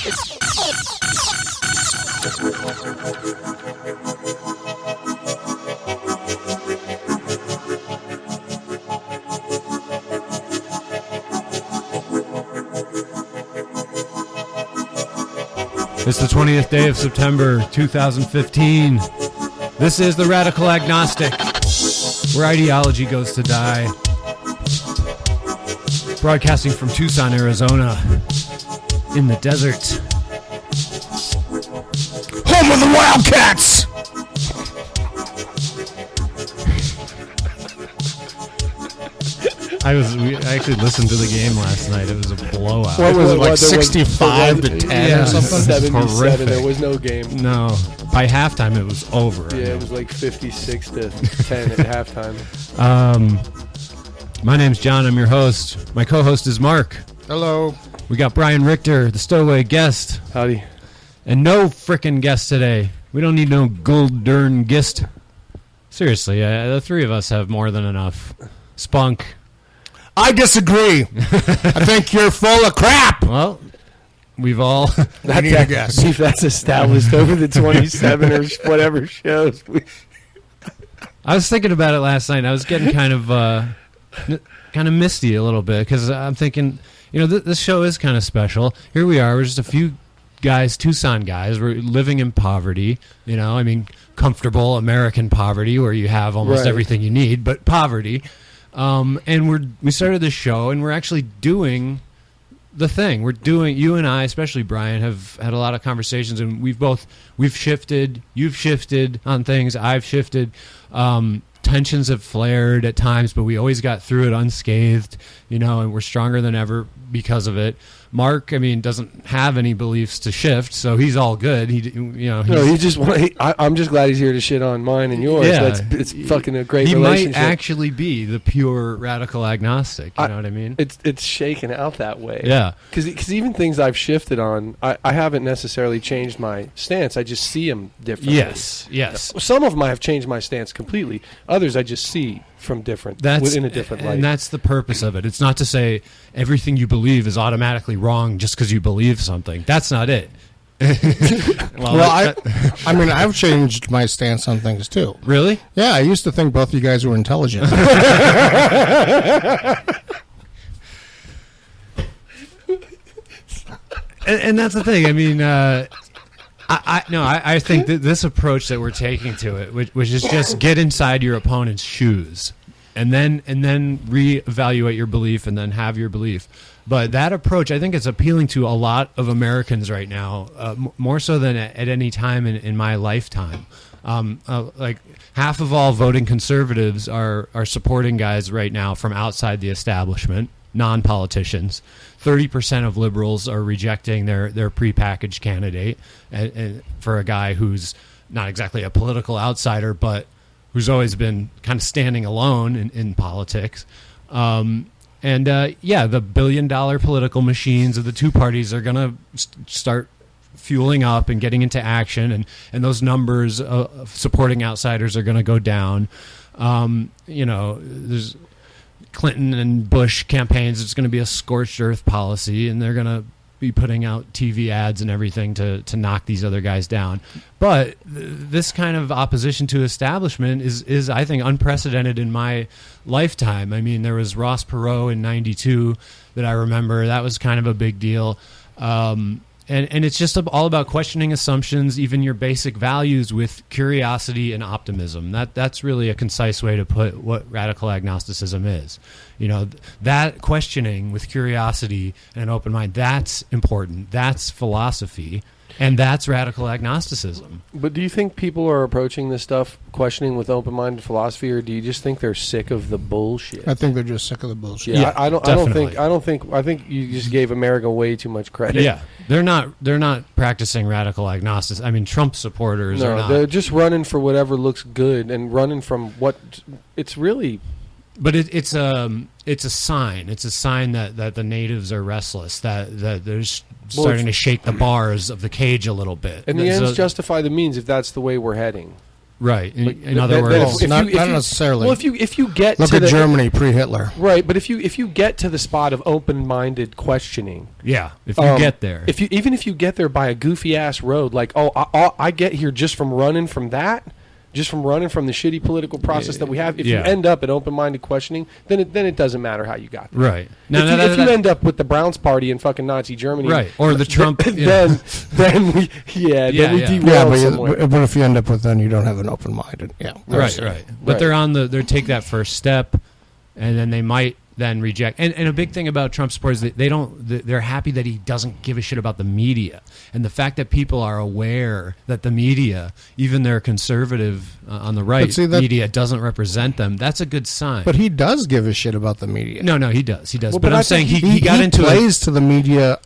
It's the 20th day of September, 2015. This is the Radical Agnostic, where ideology goes to die. Broadcasting from Tucson, Arizona, in the desert. Home of the Wildcats! I actually listened to the game last night. It was a blowout. What was it, like 65 to 10 or something? 77. There was no game. No. By halftime, it was over. Yeah, it was like 56 to 10 at halftime. My name's John. I'm your host. My co-host is Mark. Hello. We got Bryan Richter, the stowaway guest. Howdy. And no frickin' guest today. We don't need no gold-dern guest. Seriously, the three of us have more than enough spunk. I disagree. I think you're full of crap. Well, we've all... I need a guess. See if that's established over the 27 or whatever shows. I was thinking about it last night. I was getting kind of misty a little bit because I'm thinking, this show is kind of special. Here we are. We're just a few guys, Tucson guys. We're living in poverty. Comfortable American poverty where you have almost everything you need, but poverty. And we started this show, and we're actually doing the thing. You and I, especially Bryan, have had a lot of conversations, and we've shifted. You've shifted on things. I've shifted. Tensions have flared at times, but we always got through it unscathed, and we're stronger than ever because of it. Mark, doesn't have any beliefs to shift, so he's all good. I'm just glad he's here to shit on mine and yours. Yeah, it's fucking a great he relationship. He might actually be the pure radical agnostic. You know what I mean? It's shaken out that way. Yeah, because even things I've shifted on, I haven't necessarily changed my stance. I just see them differently. Yes. Some of them I have changed my stance completely. Others I just see from within a different light. And that's the purpose of it. It's not to say everything you believe is automatically wrong just because you believe something. That's not it. I've changed my stance on things too. Really? Yeah, I used to think both of you guys were intelligent. and that's the thing. I think that this approach that we're taking to it, which is just get inside your opponent's shoes, and then reevaluate your belief, and then have your belief. But that approach, I think, is appealing to a lot of Americans right now, more so than at any time in my lifetime. Like half of all voting conservatives are supporting guys right now from outside the establishment, non-politicians. 30% of liberals are rejecting their prepackaged candidate and for a guy who's not exactly a political outsider, but who's always been kind of standing alone in politics. The $1 billion political machines of the two parties are going to start fueling up and getting into action, and those numbers of supporting outsiders are going to go down. There's Clinton and Bush campaigns. It's going to be a scorched earth policy, and they're going to be putting out TV ads and everything to knock these other guys down. But this kind of opposition to establishment is I think unprecedented in my lifetime. There was Ross Perot in '92 that I remember. That was kind of a big deal. And it's just all about questioning assumptions, even your basic values, with curiosity and optimism. That's really a concise way to put what radical agnosticism is. That questioning with curiosity and an open mind, that's important. That's philosophy. And that's radical agnosticism. But do you think people are approaching this stuff questioning with open-minded philosophy, or do you just think they're sick of the bullshit? I think they're just sick of the bullshit. Yeah, I think you just gave America way too much credit. Yeah, they're not practicing radical agnosticism. Trump supporters are not. They're just running for whatever looks good and running from what it's really. But it's a sign. It's a sign that the natives are restless. That there's starting to shake the bars of the cage a little bit. And the ends justify the means if that's the way we're heading. Right. Like, In other words, not necessarily. Well, if you get Look to at the, Germany pre-Hitler. right, but if you get to the spot of open-minded questioning, yeah, if you get there. even if you get there by a goofy ass road, like I get here just from running from that. Just from running from the shitty political process that we have, if you end up at open-minded questioning, then it doesn't matter how you got there. Right. If you end up with the Browns party in fucking Nazi Germany, right, or the Trump, then we derail somewhere. But if you end up with then you don't have an open-minded. Yeah. Right. But they take that first step, and then they might then reject. And a big thing about Trump supporters, they're happy that he doesn't give a shit about the media. And the fact that people are aware that the media, even their conservative on the right media, doesn't represent them, that's a good sign. But he does give a shit about the media. No, he does. Well, but I'm saying he got into plays to the media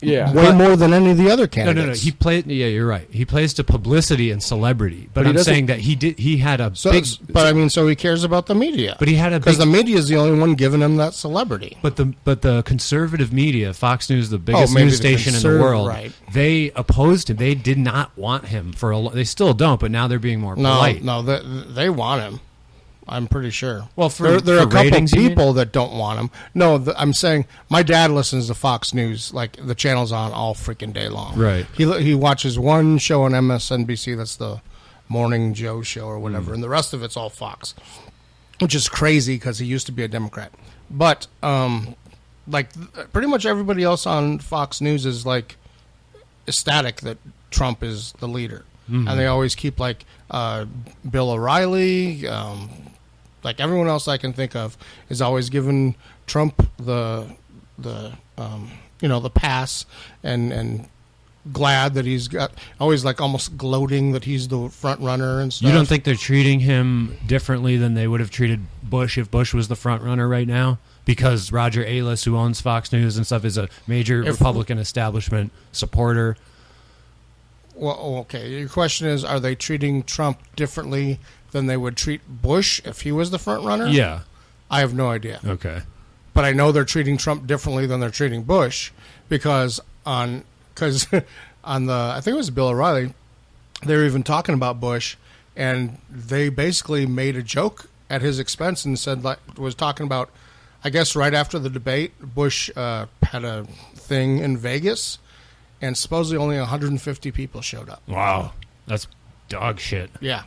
way more than any of the other candidates. No. He played. Yeah, you're right. He plays to publicity and celebrity. But I'm saying that he had a big. But I mean, so he cares about the media. But he had because the media is the only one giving him that celebrity. But the conservative media, Fox News, the biggest news station in the world, they opposed him. They did not want him they still don't. But now they're being more polite. No, they want him. I'm pretty sure. Well, there are a couple people that don't want him. No, I'm saying my dad listens to Fox News, like the channel's on all freaking day long. Right. He watches one show on MSNBC, that's the Morning Joe show or whatever, and the rest of it's all Fox, which is crazy because he used to be a Democrat. But like pretty much everybody else on Fox News is like ecstatic that Trump is the leader, and they always keep like Bill O'Reilly. Like everyone else I can think of is always giving Trump the pass and glad that he's got always like almost gloating that he's the front runner and stuff. You don't think they're treating him differently than they would have treated Bush if Bush was the front runner right now? Because Roger Ailes, who owns Fox News and stuff, is a major Republican establishment supporter. Well, okay. Your question is, are they treating Trump differently than they would treat Bush if he was the front runner? Yeah. I have no idea. Okay. But I know they're treating Trump differently than they're treating Bush because on the, I think it was Bill O'Reilly, they were even talking about Bush, and they basically made a joke at his expense and said, like, was talking about, I guess right after the debate, Bush had a thing in Vegas, and supposedly only 150 people showed up. Wow. That's dog shit. Yeah.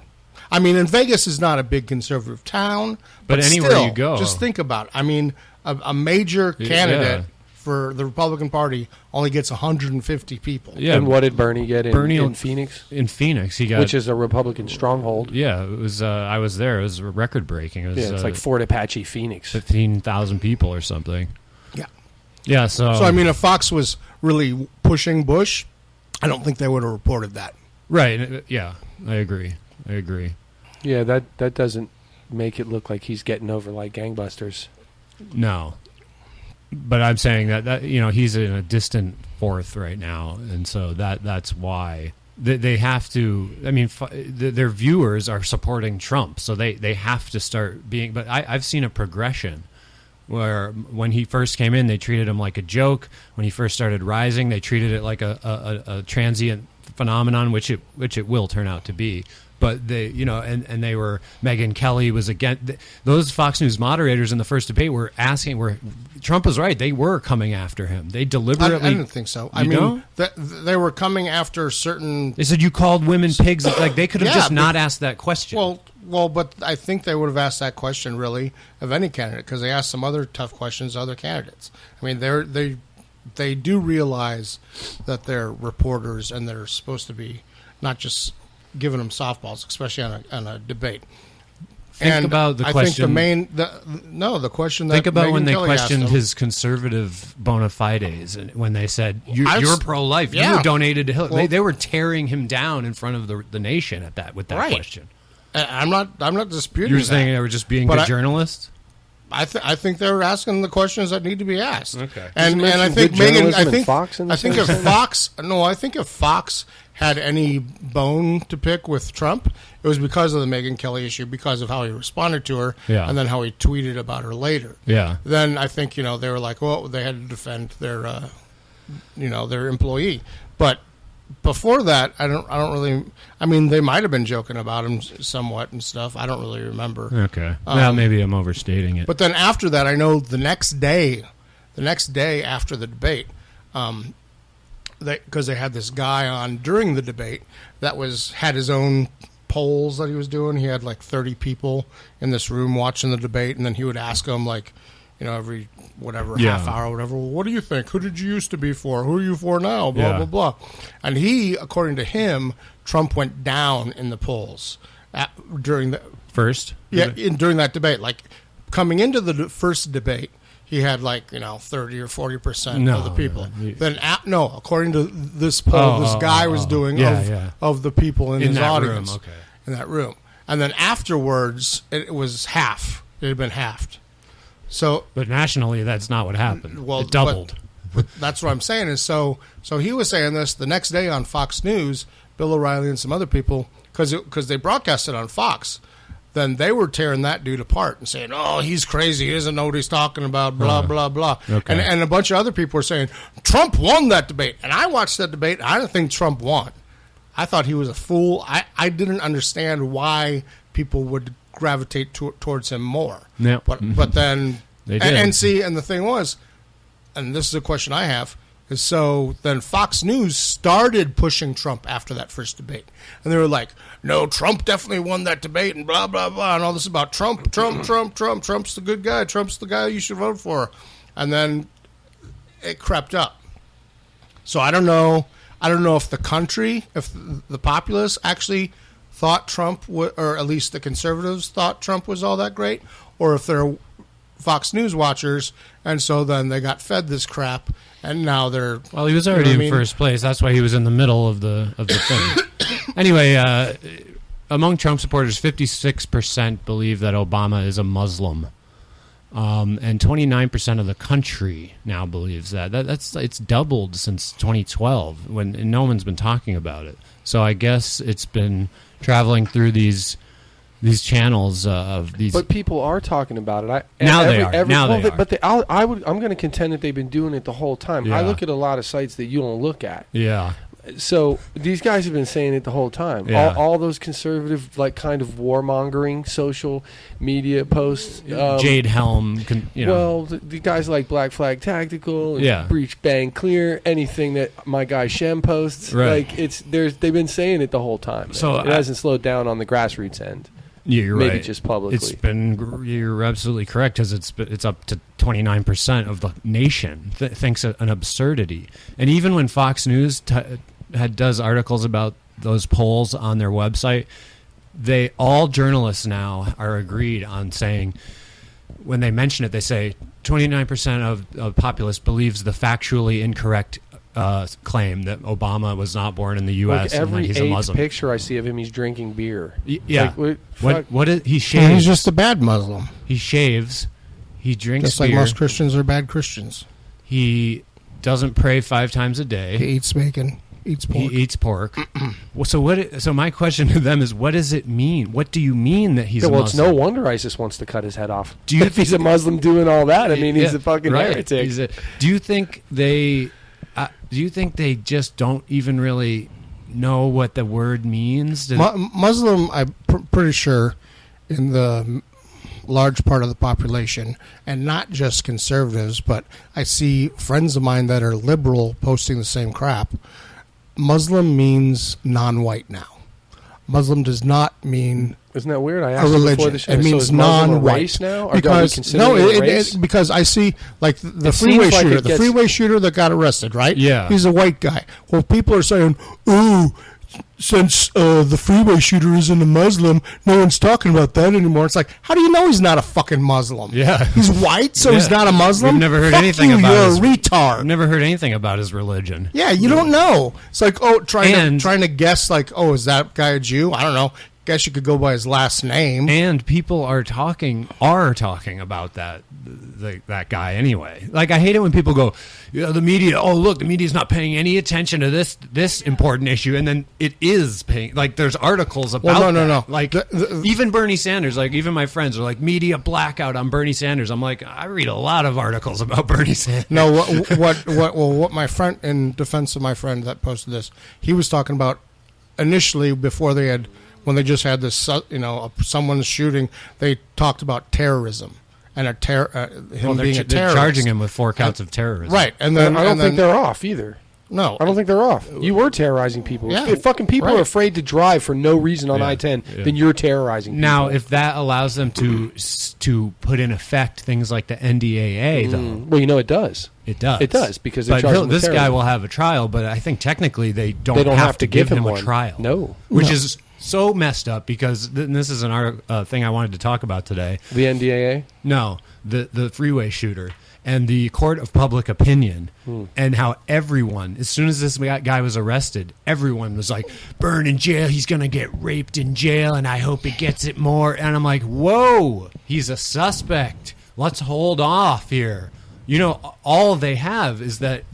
I mean, and Vegas is not a big conservative town. But anywhere still, you go. Just think about it. I mean, a major candidate for the Republican Party only gets 150 people. Yeah. And what did Bernie get in Phoenix? In Phoenix, he got... Which is a Republican stronghold. Yeah, it was. I was there. It was record-breaking. It's like Fort Apache, Phoenix. 15,000 people or something. Yeah. Yeah, so I mean, if Fox was really pushing Bush, I don't think they would have reported that. Right, yeah, I agree. Yeah, that doesn't make it look like he's getting over like gangbusters. No. But I'm saying that he's in a distant fourth right now, and so that's why they have to. I mean, their viewers are supporting Trump, so they have to start being. But I've seen a progression where when he first came in, they treated him like a joke. When he first started rising, they treated it like a transient phenomenon, which it will turn out to be. But they, and they were, Megyn Kelly was against, those Fox News moderators in the first debate were asking, Trump was right, they were coming after him. They deliberately. I didn't think so. I mean, they were coming after certain. They said you called women pigs. Like they could have just not asked that question. Well, but I think they would have asked that question really of any candidate because they asked some other tough questions to other candidates. I mean, they do realize that they're reporters and they're supposed to be not just giving them softballs, especially on a debate. Think about the question. I think the question that think about Megyn when they Kelly questioned asked him, his conservative bona fides, and when they said you're pro-life, you donated to Hillary. Well, they were tearing him down in front of the nation with that question. I'm not disputing. You're saying they were just being good journalists. I think they're asking the questions that need to be asked. Okay, and I think Megyn. I think if Fox had any bone to pick with Trump, it was because of the Megyn Kelly issue, because of how he responded to her, and then how he tweeted about her later. Yeah. Then I think they were like, well, they had to defend their, their employee. But before that, I don't really. I mean, they might have been joking about him somewhat and stuff. I don't really remember. Okay. Well, maybe I'm overstating it. But then after that, I know the next day after the debate, because they had this guy on during the debate that had his own polls that he was doing. He had like 30 people in this room watching the debate, and then he would ask them like, every half hour or whatever, well, what do you think? Who did you used to be for? Who are you for now? Blah, blah, blah. And according to him, Trump went down in the polls during the first? During that debate. Like coming into the first debate, he had 30 or 40% of the people. Then according to this poll, this guy was doing of the people in his audience. Room. Okay. In that room. And then afterwards, it was half. It had been halved. But nationally, that's not what happened. Well, it doubled. But that's what I'm saying is so he was saying this the next day on Fox News, Bill O'Reilly and some other people, because they broadcast it on Fox. Then they were tearing that dude apart and saying, oh, he's crazy. He doesn't know what he's talking about, blah, blah, blah. Okay. And a bunch of other people were saying, Trump won that debate. And I watched that debate. I didn't think Trump won. I thought he was a fool. I didn't understand why people would gravitate towards him more. Yeah. But then they did. And the thing was, and this is a question I have, is so then Fox News started pushing Trump after that first debate. And they were like, no, Trump definitely won that debate and blah, blah, blah, and all this about Trump. Trump's the good guy. Trump's the guy you should vote for. And then it crept up. So I don't know if the country, if the populace actually thought Trump, or at least the conservatives thought Trump was all that great, or if they're Fox News watchers, and so then they got fed this crap, and now they're... Well, he was already in first place. That's why he was in the middle of the thing. Anyway, among Trump supporters, 56% believe that Obama is a Muslim, and 29% of the country now believes that. It's doubled since 2012, when no one's been talking about it. So I guess it's been traveling through these channels of these. But people are talking about it. They are. But I'm going to contend that they've been doing it the whole time. Yeah. I look at a lot of sites that you don't look at. Yeah. So these guys have been saying it the whole time. Yeah. All those conservative, kind of warmongering social media posts. Jade Helm. Well, the guys like Black Flag Tactical, and Breach Bang Clear, anything that my guy Shem posts. Right. They've been saying it the whole time. So it hasn't slowed down on the grassroots end. Yeah, you're Maybe right. just publicly. You're absolutely correct, because it's up to 29% of the nation thinks an absurdity. And even when Fox News does articles about those polls on their website, all journalists now are agreed on saying, when they mention it, they say 29% of populace believes the factually incorrect claim that Obama was not born in the U.S. and that he's a Muslim. Every picture I see of him, he's drinking beer. Yeah. He shaves. He's just a bad Muslim. He shaves. He drinks just beer. Like most Christians are bad Christians. He doesn't pray 5 times a day. He eats bacon. Eats pork. He eats pork. So my question to them is, what does it mean? What do you mean that he's a Muslim? It's no wonder ISIS wants to cut his head off. If he's a Muslim doing all that, I mean, he's a fucking heretic. Do you think they just don't even really know what the word means? Muslim, I'm pretty sure, in the large part of the population, and not just conservatives, but I see friends of mine that are liberal posting the same crap. Muslim means non-white now. Muslim does not mean... Isn't that weird? I asked a religion. Before the show. It means so non-white race now. Because I see the freeway shooter, the freeway shooter that got arrested, right? Yeah, he's a white guy. Well, people are saying, "Oh, since the freeway shooter isn't a Muslim, no one's talking about that anymore." It's like, how do you know he's not a fucking Muslim? Yeah, he's white, so he's not a Muslim. We've never heard anything about you're a retard. I've never heard anything about his religion. Yeah, you don't know. It's like, trying to guess, like, is that guy a Jew? I don't know. guess you could go by his last name. And people are talking about that guy anyway. Like, I hate it when people go, the media, the media's not paying any attention to this important issue, and then it is paying. Like, there's articles about no. Like, even Bernie Sanders, like, even my friends are like, media blackout on Bernie Sanders. I'm like, I read a lot of articles about Bernie Sanders. No, what my friend, in defense of my friend that posted this, he was talking about initially when they just had this, someone's shooting, they talked about terrorism and him being a terrorist. They're charging him with 4 counts of terrorism. Right. And then I don't think they're off either. No. I don't think they're off. You were terrorizing people. Yeah, If fucking people are afraid to drive for no reason on I-10, then you're terrorizing people. Now, if that allows them to put in effect things like the NDAA, though. Well, it does. It does. It does, because they're charging this terrorism. guy will have a trial, but I think technically they don't have to give him a trial. No. Which is so messed up, because this is an thing I wanted to talk about today. The NDAA? No, the Freeway shooter and the court of public opinion, and how everyone, as soon as this guy was arrested, everyone was like, burn in jail, he's going to get raped in jail, and I hope he gets it more. And I'm like, whoa, he's a suspect. Let's hold off here. All they have is that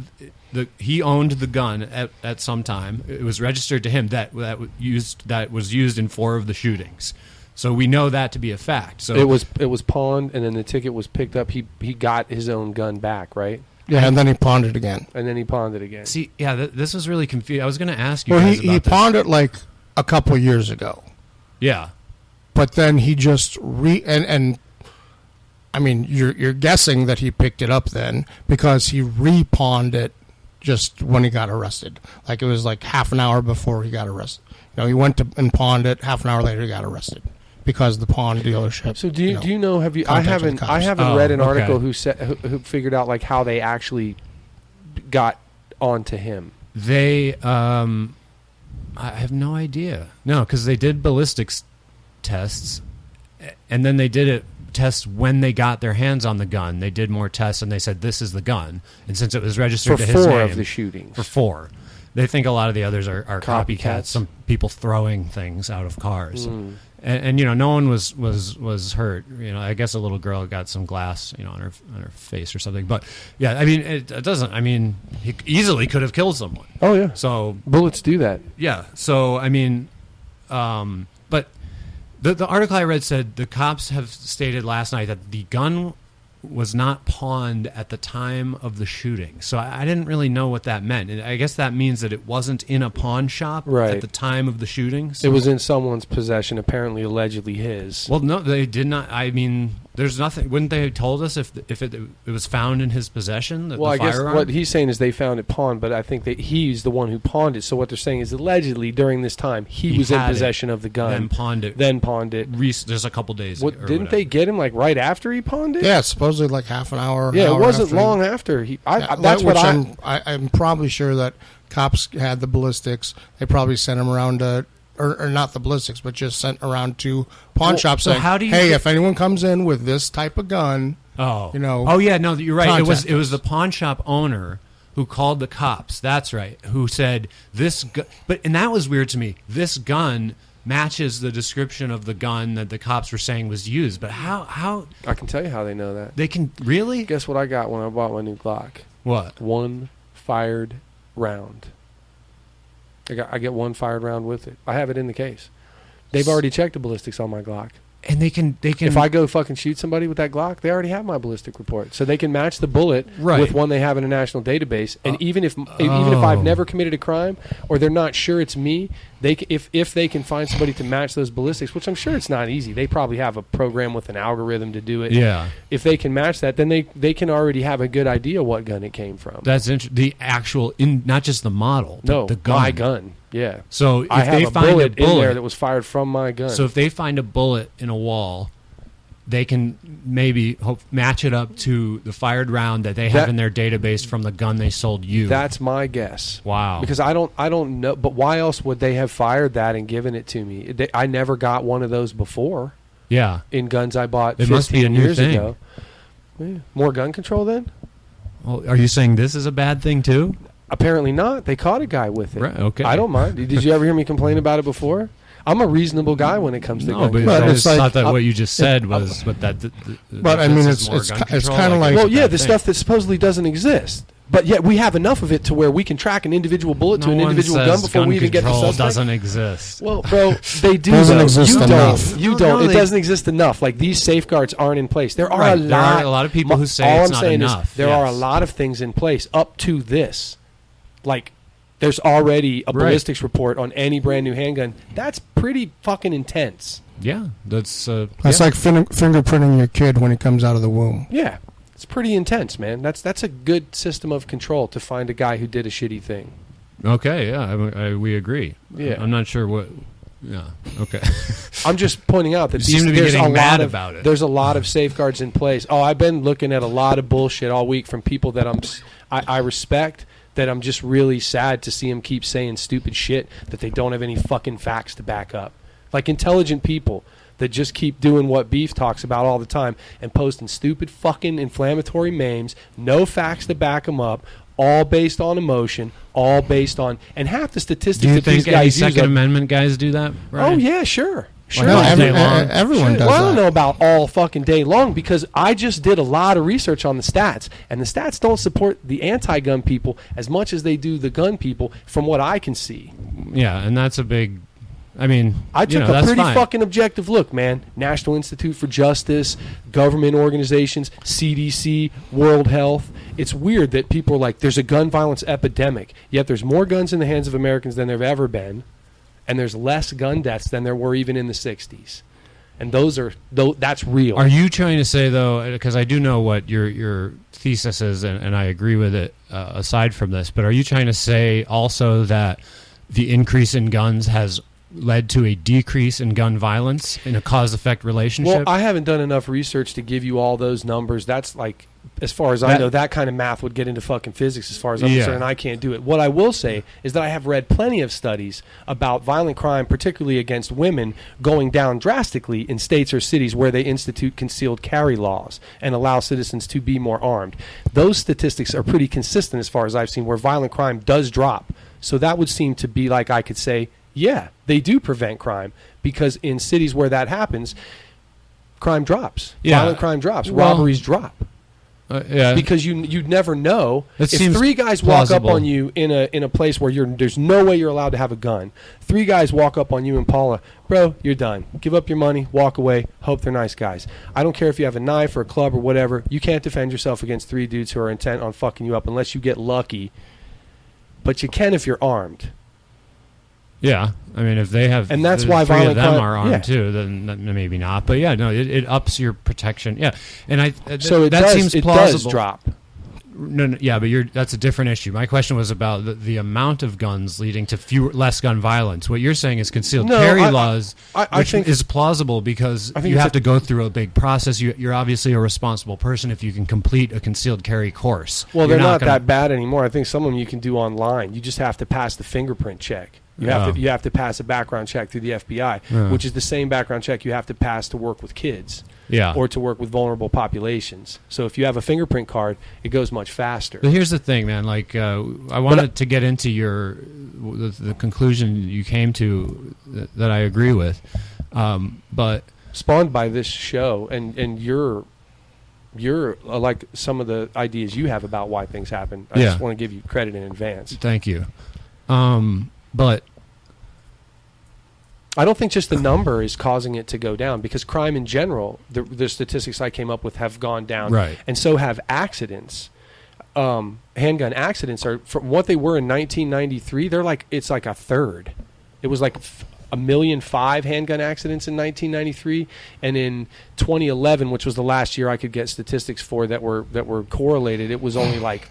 he owned the gun at some time. It was registered to him that was used in 4 of the shootings. So we know that to be a fact. So it was pawned, and then the ticket was picked up. He got his own gun back, right? Yeah, and then he pawned it again. See, yeah, this was really confusing. I was going to ask you guys about this. He pawned it like a couple years ago. Yeah. But then he just and I mean, you're guessing that he picked it up then, because he repawned it just when he got arrested. Like, it was like half an hour before he got arrested. He went and pawned it. Half an hour later, he got arrested because the pawn dealership. So do you know? Have you? I haven't read an article who figured out like how they actually got onto him. They I have no idea. No, because they did ballistics tests, and then they did tests when they got their hands on the gun. They did more tests, and they said this is the gun. And since it was registered to his name, for 4 of the shootings, for 4. They think a lot of the others are copycats. Some people throwing things out of cars, and no one was hurt. I guess a little girl got some glass, on her face or something. But yeah, I mean, it doesn't. I mean, he easily could have killed someone. Oh yeah. So bullets do that. Yeah. So I mean, but the article I read said the cops have stated last night that the gun was not pawned at the time of the shooting. So I didn't really know what that meant. And I guess that means that it wasn't in a pawn shop at the time of the shooting. So it was in someone's possession, apparently allegedly his. Well, no, they did not. I mean, there's nothing. Wouldn't they have told us if it was found in his possession? I guess what he's saying is they found it pawned, but I think that he's the one who pawned it. So what they're saying is allegedly during this time he was in possession of the gun, then pawned it. Just a couple days. Didn't they get him like right after he pawned it? Yeah, supposedly like half an hour. Yeah, it wasn't long after he. I'm probably sure that cops had the ballistics. They probably sent him around to. Or not the ballistics, but just sent around to pawn shops saying, if anyone comes in with this type of gun, Oh yeah, no, you're right. It was the pawn shop owner who called the cops. That's right. Who said this and that was weird to me. This gun matches the description of the gun that the cops were saying was used. But how I can tell you how they know that. They can really? Guess what I got when I bought my new Glock? What? 1 fired round. I get 1 fired round with it. I have it in the case. They've already checked the ballistics on my Glock. And they can. If I go fucking shoot somebody with that Glock, they already have my ballistic report, so they can match the bullet with one they have in a national database. And even if I've never committed a crime or they're not sure it's me, if they can find somebody to match those ballistics, which I'm sure it's not easy. They probably have a program with an algorithm to do it. Yeah. If they can match that, then they can already have a good idea what gun it came from. That's the actual not just the model. No, the gun. my gun. Yeah. So if I have they find a bullet in there that was fired from my gun. So if they find a bullet in a wall, they can maybe match it up to the fired round that they have in their database from the gun they sold you. That's my guess. Wow. Because I don't know, but why else would they have fired that and given it to me? I never got one of those before. Yeah. In guns I bought it 15 must be a new years thing. ago. Yeah. More gun control then? Well, are you saying this is a bad thing too? Apparently not. They caught a guy with it. Right, okay. I don't mind. Did you ever hear me complain about it before? I'm a reasonable guy when it comes to No, gun but control. But I it's just like- thought that what you just said was what that. But, I mean, it's kinda like- Well, yeah, the stuff that supposedly doesn't exist. But yet we have enough of it to where we can track an individual bullet to an individual gun before we even get the suspect. Doesn't exist. Well, bro, they do. Doesn't though. exist You enough. don't. You No, don't. no, It doesn't exist enough. Like these safeguards aren't in place. There are Right, a there lot. are a lot of people who say all it's I'm not saying enough, is there are a yes. lot of things in place up to this. Like there's already a Right. ballistics report on any brand new handgun. That's pretty fucking intense. Yeah, that's That's like fingerprinting your kid when he comes out of the womb. Yeah. It's pretty intense, man. That's a good system of control to find a guy who did a shitty thing. okay. Yeah, we agree. Yeah. I'm not sure what. Yeah. Okay. I'm just pointing out that You seem to be there's getting a mad lot of about it. there's a lot of safeguards in place. Oh, I've been looking at a lot of bullshit all week from people that I respect. That I'm just really sad to see them keep saying stupid shit that they don't have any fucking facts to back up. Like intelligent people that just keep doing what Beef talks about all the time and posting stupid fucking inflammatory memes, no facts to back them up, all based on emotion, all based on, and half the statistics Do you that these think any guys use. Second Amendment guys do that? Brian? Oh yeah, sure. Sure. No, all day long? everyone does Well, I don't that. know about all fucking day long because I just did a lot of research on the stats, and the stats don't support the anti-gun people as much as they do the gun people, from what I can see. Yeah, and that's a big. I mean, I took a that's pretty fine. fucking objective look, man. National Institute for Justice, government organizations, CDC, World Health. It's weird that people are like, there's a gun violence epidemic, yet there's more guns in the hands of Americans than there have ever been, and there's less gun deaths than there were even in the 60s. And that's real. Are you trying to say, though, because I do know what your thesis is, and I agree with it aside from this, but are you trying to say also that the increase in guns has led to a decrease in gun violence in a cause-effect relationship? Well, I haven't done enough research to give you all those numbers. That's like, as far as I know, that kind of math would get into fucking physics as far as I'm concerned, and I can't do it. What I will say is that I have read plenty of studies about violent crime, particularly against women, going down drastically in states or cities where they institute concealed carry laws and allow citizens to be more armed. Those statistics are pretty consistent as far as I've seen, where violent crime does drop. So that would seem to be like I could say, yeah, they do prevent crime, because in cities where that happens, crime drops. Yeah. Violent crime drops. Well, Robberies drop. Yeah. Because you'd never know. That If seems three guys plausible. walk up on you in a place where there's no way you're allowed to have a gun. Three guys walk up on you in Paula, bro, you're done. Give up your money, walk away, hope they're nice guys. I don't care if you have a knife or a club or whatever. You can't defend yourself against three dudes who are intent on fucking you up unless you get lucky. But you can if you're armed. Yeah, I mean, if they have, And that's if why three violent of them crime- are armed yeah. too, then maybe not. But yeah, no, it ups your protection. Yeah, and So that seems it plausible. does drop. No, yeah, but that's a different issue. My question was about the amount of guns leading to less gun violence. What you're saying is concealed No, carry I- laws, I which think- is plausible because I think you it's have a- to go through a big process. You're obviously a responsible person if you can complete a concealed carry course. Well, You're they're not gonna- that bad anymore. I think some of them you can do online. You just have to pass the fingerprint check. You have to pass a background check through the FBI, Yeah. which is the same background check you have to pass to work with kids Yeah. or to work with vulnerable populations. So if you have a fingerprint card, it goes much faster. But here's the thing, man. Like, I wanted to get into the conclusion you came to that I agree with, but Spawned by this show and you're like some of the ideas you have about why things happen. I just want to give you credit in advance. thank you. But I don't think just the number is causing it to go down, because crime in general, the statistics I came up with have gone down, Right. and so have accidents. Handgun accidents are, from what they were in 1993. It's like a third. It was like 1,000,005 handgun accidents in 1993, and in 2011, which was the last year I could get statistics for that were correlated, it was only like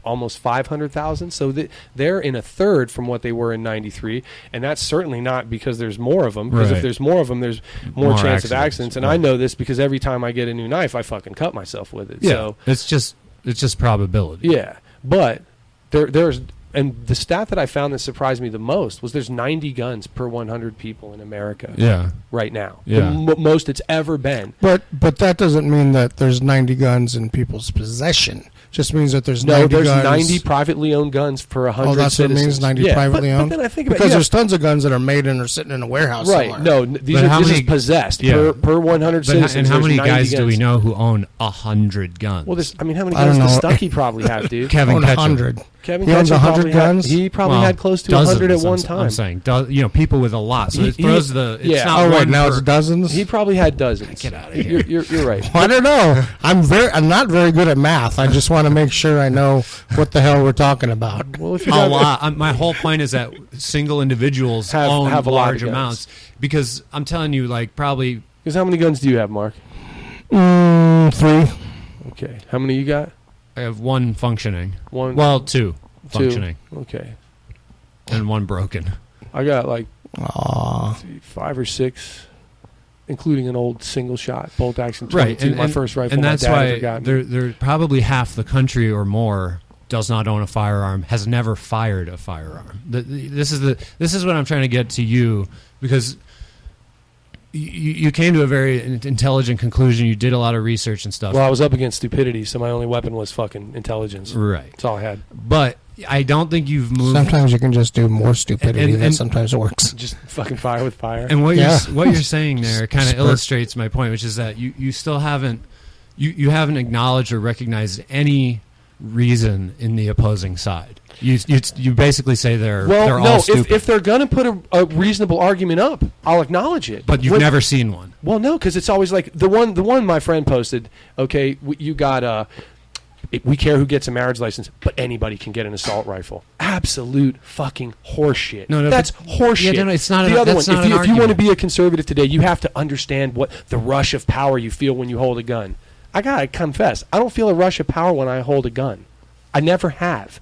almost 500,000. So they're in a third from what they were in 93, and that's certainly not because there's more of them, because Right. if there's more of them, there's more chance of accidents, accidents. And right. I know this because every time I get a new knife, I fucking cut myself with it. yeah, So it's just probability. yeah, but there's and the stat that I found that surprised me the most was there's 90 guns per 100 people in America Yeah. right now. Yeah. The most it's ever been. But that doesn't mean that there's 90 guns in people's possession. just means that there's No, 90 there's guns. 90 privately owned guns per 100 Oh, that's citizens. what it means, 90 Yeah, privately but owned? then I think about Because there's tons of guns that are made and are sitting in a warehouse right. somewhere. No, these But are how this is many- possessed Yeah. per 100 But citizens. and how there's many 90 guys do we guns. know who own 100 guns? Well, how many I guns don't does know. Stuckey probably have, dude? Kevin Own Ketchum. 100. Kevin He owns Ketchum 100 probably guns? He probably Well, had close to dozens, 100 at one I'm time. saying, people with a lot. So He- it throws the. It's yeah. not Oh, wait, one now per- it's dozens? He probably had dozens. Get outta here. You're right. I don't know. I'm not very good at math. I just want to make sure I know what the hell we're talking about. Well, if you A got lot. My whole point is that single individuals Have own a lot of large guns. amounts because I'm telling you, like probably Because how many guns do you have, Mark? 3. Okay. How many you got? I have one functioning. One. Well, two two. functioning Okay. and one broken. I got like Aw. 5 or 6, including an old single shot bolt action 22. Right, and my first rifle. and my that's dad ever why got me. there probably half the country or more does not own a firearm, has never fired a firearm. This is what I'm trying to get to you because you came to a very intelligent conclusion. You did a lot of research and stuff. Well, I was up against stupidity, so my only weapon was fucking intelligence. Right, That's all I had. but I don't think you've moved. Sometimes you can just do more stupidity And- that sometimes works. Just fucking fire with fire. And what Yeah. you're saying there kind of Spurt. illustrates my point, which is that you still haven't you haven't acknowledged or recognized any reason in the opposing side. You basically say they're well, all no. stupid, If they're gonna put a reasonable argument up, I'll acknowledge it. but you've When- never seen one. Well, no, because it's always like the one my friend posted. Okay, you got we care who gets a marriage license, but anybody can get an assault rifle. Absolute fucking horseshit. No, That's horseshit. Yeah, no, it's not the an- other that's one. not an If you want to argument. be a conservative today, you have to understand what the rush of power you feel when you hold a gun. I gotta confess, I don't feel a rush of power when I hold a gun. I never have.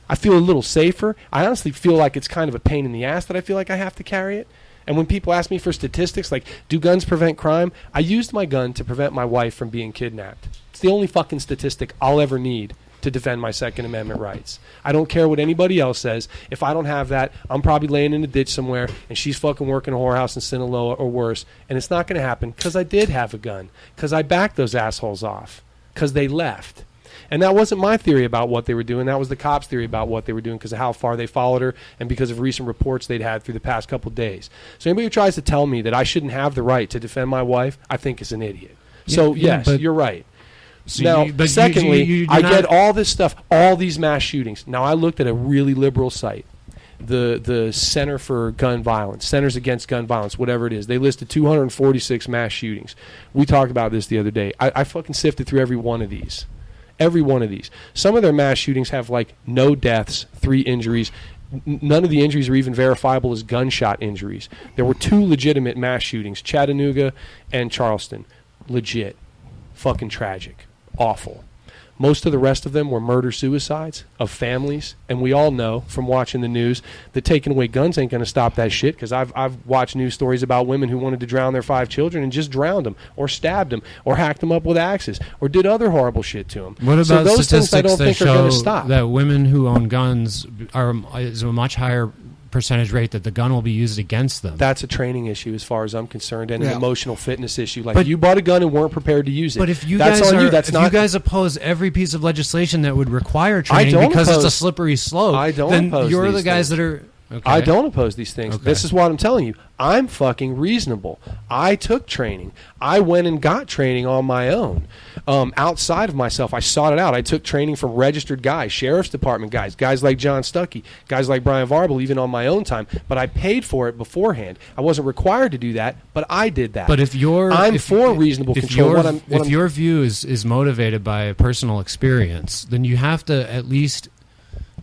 I feel a little safer. I honestly feel like it's kind of a pain in the ass that I feel like I have to carry it. And when people ask me for statistics like, do guns prevent crime? I used my gun to prevent my wife from being kidnapped. It's the only fucking statistic I'll ever need to defend my Second Amendment rights. I don't care what anybody else says. If I don't have that, I'm probably laying in a ditch somewhere and she's fucking working a whorehouse in Sinaloa or worse. And it's not going to happen because I did have a gun. Because I backed those assholes off. Because they left. And that wasn't my theory about what they were doing. That was the cops' theory about what they were doing because of how far they followed her and because of recent reports they'd had through the past couple of days. So anybody who tries to tell me that I shouldn't have the right to defend my wife, I think is an idiot. So, Yeah, yes, but- you're right. So Now, but secondly, you're I not- get all this stuff, all these mass shootings. Now, I looked at a really liberal site, the Center for Gun Violence, Centers Against Gun Violence, whatever it is. They listed 246 mass shootings. We talked about this the other day. I fucking sifted through every one of these. Every one of these. Some of their mass shootings have, like, no deaths, 3 injuries. None of the injuries are even verifiable as gunshot injuries. There were 2 legitimate mass shootings, Chattanooga and Charleston. Legit. Fucking tragic. Awful. Most of the rest of them were murder-suicides of families, and we all know from watching the news that taking away guns ain't going to stop that shit, because I've watched news stories about women who wanted to drown their 5 children and just drowned them, or stabbed them, or hacked them up with axes, or did other horrible shit to them. What about so those things I statistics don't that think are going show to stop. that women who own guns is a much higher percentage rate that the gun will be used against them? That's a training issue as far as I'm concerned, and Yeah. an emotional fitness issue. Like, But- you bought a gun and weren't prepared to use it. But if you that's guys on are, you. That's if not. you guys oppose every piece of legislation that would require training don't because it's a oppose- slippery slope, I don't then oppose you're the these guys things. that are. Okay. I don't oppose these things. Okay. This is what I'm telling you. I'm fucking reasonable. I took training. I went and got training on my own. Outside of myself, I sought it out. I took training from registered guys, sheriff's department guys like John Stuckey, guys like Bryan Varble, even on my own time. But I paid for it beforehand. I wasn't required to do that, but I did that. But if I'm for reasonable control. If your view is motivated by a personal experience, then you have to at least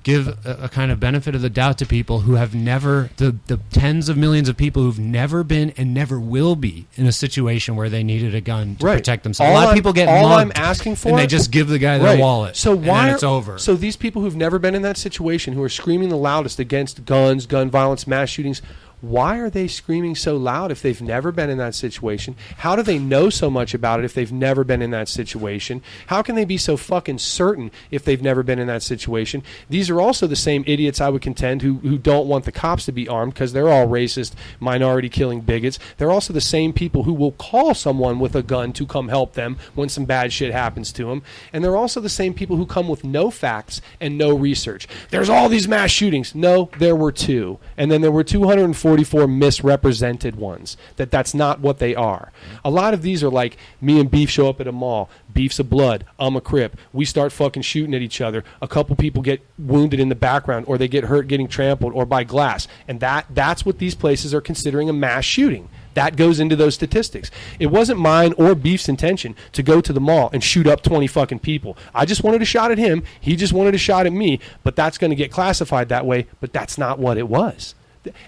give a kind of benefit of the doubt to people who have never, the tens of millions of people who've never been and never will be in a situation where they needed a gun to Right. protect themselves. A lot of people get all mugged, I'm asking for, and they just give the guy their Right. wallet. So and why then it's over? So these people who've never been in that situation, who are screaming the loudest against guns, gun violence, mass shootings, Why are they screaming so loud if they've never been in that situation? How do they know so much about it if they've never been in that situation? How can they be so fucking certain if they've never been in that situation? These are also the same idiots, I would contend, who don't want the cops to be armed because they're all racist, minority-killing bigots. They're also the same people who will call someone with a gun to come help them when some bad shit happens to them. And they're also the same people who come with no facts and no research. There's all these mass shootings. No, there were 2. And then there were 244 misrepresented ones. That's not what they are. A lot of these are like, me and Beef show up at a mall. Beef's a blood. I'm a Crip. We start fucking shooting at each other. A couple people get wounded in the background, or they get hurt getting trampled, or by glass. And that's what these places are considering a mass shooting. That goes into those statistics. It wasn't mine or Beef's intention to go to the mall and shoot up 20 fucking people. I just wanted a shot at him. He just wanted a shot at me. But that's going to get classified that way. But that's not what it was.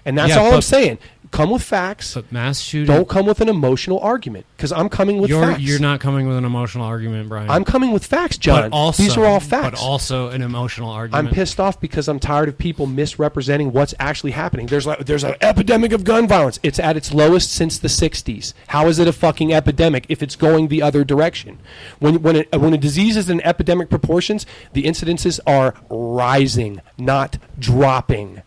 And that's all I'm saying. Come with facts. But mass shooting. Don't come with an emotional argument, because I'm coming with facts. You're not coming with an emotional argument, Brian. I'm coming with facts, John. These are all facts. But also an emotional argument. I'm pissed off because I'm tired of people misrepresenting what's actually happening. There's an epidemic of gun violence. It's at its lowest since the 60s. How is it a fucking epidemic if it's going the other direction? When a disease is in epidemic proportions, the incidences are rising, not dropping.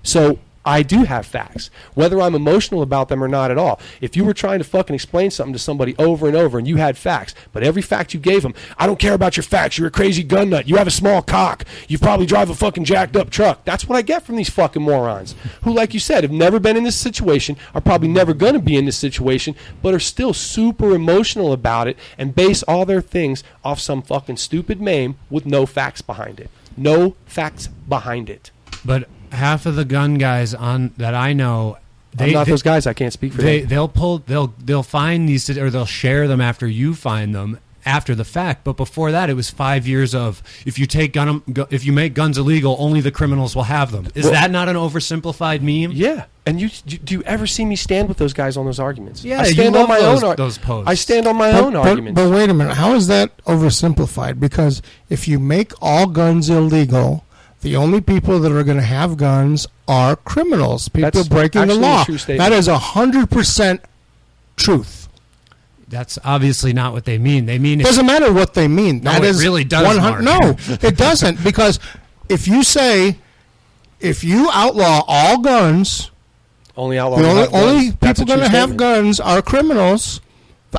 So I do have facts, whether I'm emotional about them or not at all. If you were trying to fucking explain something to somebody over and over and you had facts, but every fact you gave them, I don't care about your facts, you're a crazy gun nut, you have a small cock, you probably drive a fucking jacked up truck. That's what I get from these fucking morons who, like you said, have never been in this situation, are probably never going to be in this situation, but are still super emotional about it and base all their things off some fucking stupid meme with no facts behind it. No facts behind it. But half of the gun guys that I know, I'm not those guys. I can't speak for them. They'll find these, or they'll share them after you find them after the fact. But before that, it was 5 years of if you make guns illegal, only the criminals will have them. Is that not an oversimplified meme? Yeah. And do you ever see me stand with those guys on those arguments? Yeah, I stand on my own those posts. I stand on my own arguments. But wait a minute, how is that oversimplified? Because if you make all guns illegal, the only people that are going to have guns are criminals, people breaking the law. That is 100% truth. That's obviously not what they mean. They mean it doesn't matter what they mean. No, it really does. No, it doesn't, because if you outlaw all guns, only people going to have guns are criminals.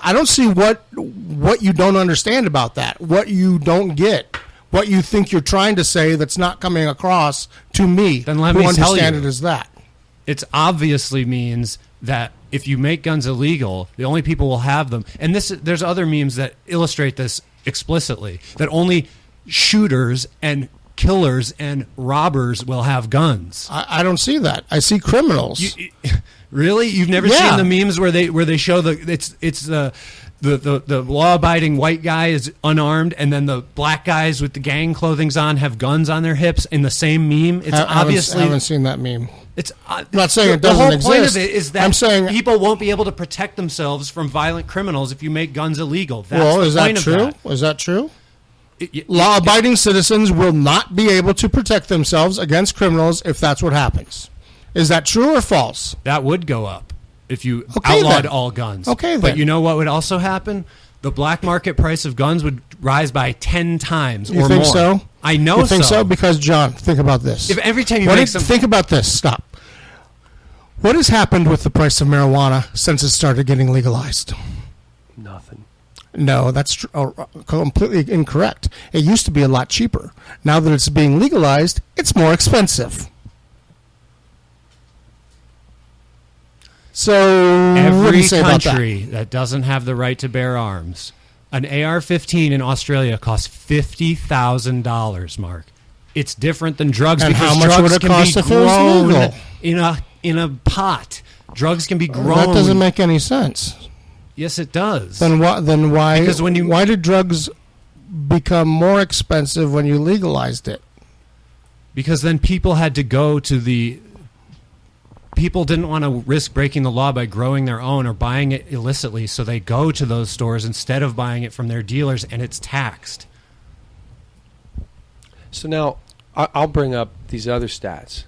I don't see what you don't understand about that. What you don't get. What you think you're trying to say that's not coming across to me. Then let me understand it as that. It obviously means that if you make guns illegal, the only people will have them. And there's other memes that illustrate this explicitly, that only shooters and killers and robbers will have guns. I don't see that. I see criminals. Really? You've never seen the memes where they show the law-abiding white guy is unarmed, and then the black guys with the gang clothings on have guns on their hips in the same meme? It's obviously. I haven't seen that meme. I'm not saying it doesn't exist. The whole point of it is that I'm saying people won't be able to protect themselves from violent criminals if you make guns illegal. That's is that true? Is that true? Law-abiding citizens will not be able to protect themselves against criminals if that's what happens. Is that true or false? That would go up if you outlawed all guns. Okay, but you know what would also happen? The black market price of guns would rise by 10 times or more. You think so? I know You think so? Because, John, think about this. If every time you think about this. Stop. What has happened with the price of marijuana since it started getting legalized? Nothing. No, that's completely incorrect. It used to be a lot cheaper. Now that it's being legalized, it's more expensive. So every country that doesn't have the right to bear arms, an AR-15 in Australia costs $50,000, Mark. It's different than drugs because how much drugs would it can cost be if it was grown legal? in a pot. Drugs can be grown. That doesn't make any sense. Yes, it does. Then why? Because why did drugs become more expensive when you legalized it? Because then people had to go to the. People didn't want to risk breaking the law by growing their own or buying it illicitly, so they go to those stores instead of buying it from their dealers, and it's taxed. So now I'll bring up these other stats.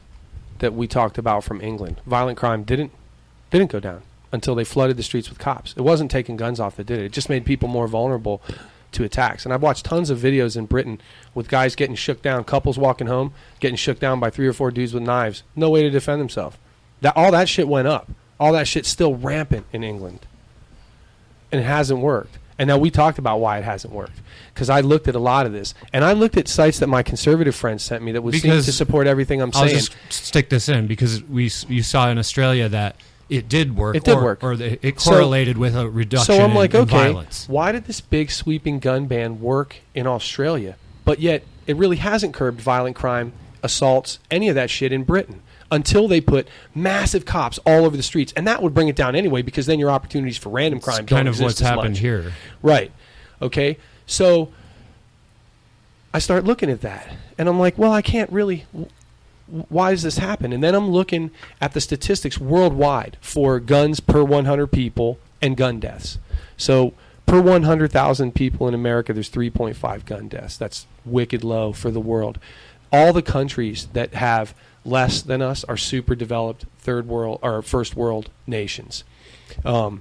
that we talked about from England, violent crime didn't go down until they flooded the streets with cops. It wasn't taking guns off that did it. It just made people more vulnerable to attacks. And I've watched tons of videos in Britain with guys getting shook down, couples walking home, getting shook down by 3 or 4 dudes with knives. No way to defend themselves. All that shit went up. All that shit's still rampant in England. And it hasn't worked. And now we talked about why it hasn't worked. Because I looked at a lot of this. And I looked at sites that my conservative friends sent me that would seem to support everything I'm saying. I'll just stick this in because you saw in Australia that it did work. It did work. Or it correlated with a reduction so I'm like, in okay, violence. Why did this big sweeping gun ban work in Australia? But yet it really hasn't curbed violent crime, assaults, any of that shit in Britain. Until they put massive cops all over the streets. And that would bring it down anyway because then your opportunities for random crime don't exist what's as happened much. Here. Right. Okay. So I start looking at that. And I'm like, well, I can't really... Why does this happen? And then I'm looking at the statistics worldwide for guns per 100 people and gun deaths. So per 100,000 people in America, there's 3.5 gun deaths. That's wicked low for the world. All the countries that have less than us are super developed third world or first world nations. All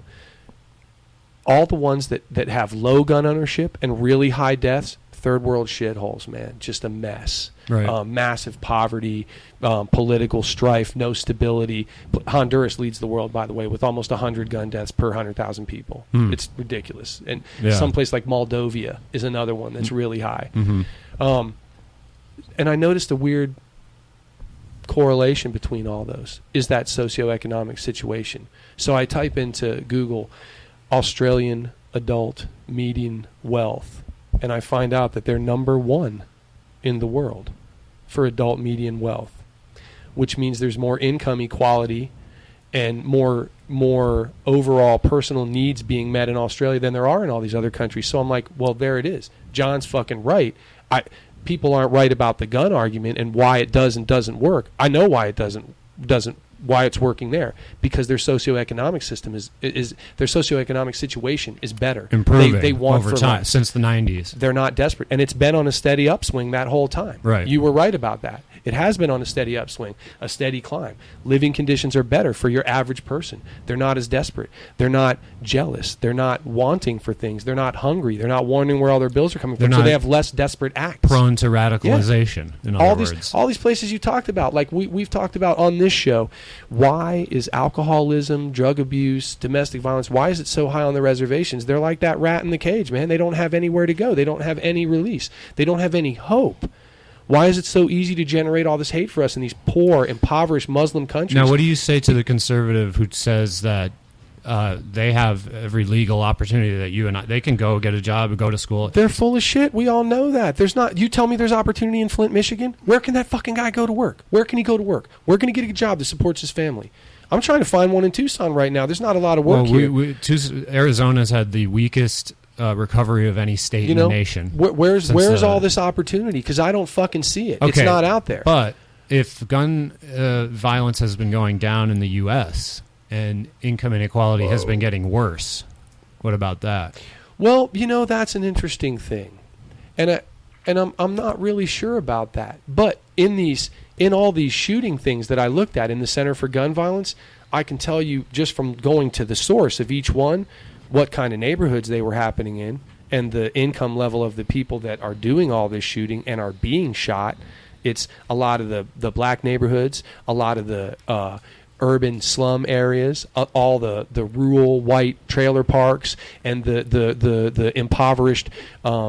the ones that have low gun ownership and really high deaths, third world shitholes, man. Just a mess. Right. Massive poverty, political strife, no stability. Honduras leads the world, by the way, with almost 100 gun deaths per 100,000 people. It's ridiculous. And someplace like Moldova is another one that's really high. Mm-hmm. And I noticed a weird correlation between all those is that socioeconomic situation. So I type into Google Australian adult median wealth, and I find out that they're number 1 in the world for adult median wealth, which means there's more income equality and more overall personal needs being met in Australia than there are in all these other countries. So I'm like, well, there it is. John's fucking right. People aren't right about the gun argument and why it does and doesn't work. I know why it doesn't why it's working there, because their socioeconomic system is their socioeconomic situation is better. Improving they want over for time life. since the 90s. They're not desperate, and it's been on a steady upswing that whole time. Right. You were right about that. It has been on a steady upswing, a steady climb. Living conditions are better for your average person. They're not as desperate. They're not jealous. They're not wanting for things. They're not hungry. They're not wondering where all their bills are coming from. So they have less desperate acts. Prone to radicalization, in other words. All these places you talked about, like we've talked about on this show, why is alcoholism, drug abuse, domestic violence, why is it so high on the reservations? They're like that rat in the cage, man. They don't have anywhere to go. They don't have any release. They don't have any hope. Why is it so easy to generate all this hate for us in these poor, impoverished Muslim countries? Now, what do you say to the conservative who says that they have every legal opportunity that you and I, they can go get a job and go to school? They're full of shit. We all know that. There's not. You tell me there's opportunity in Flint, Michigan? Where can that fucking guy go to work? Where can he go to work? Where can he get a job that supports his family? I'm trying to find one in Tucson right now. There's not a lot of work here. Arizona's had the weakest recovery of any state in the nation. Where's all this opportunity? Because I don't fucking see it. Okay, it's not out there. But if gun violence has been going down in the U.S. and income inequality has been getting worse, what about that? Well, that's an interesting thing, and I'm not really sure about that. But in all these shooting things that I looked at in the Center for Gun Violence, I can tell you just from going to the source of each one, what kind of neighborhoods they were happening in and the income level of the people that are doing all this shooting and are being shot. It's a lot of the black neighborhoods, a lot of the urban slum areas, all the rural white trailer parks, and the impoverished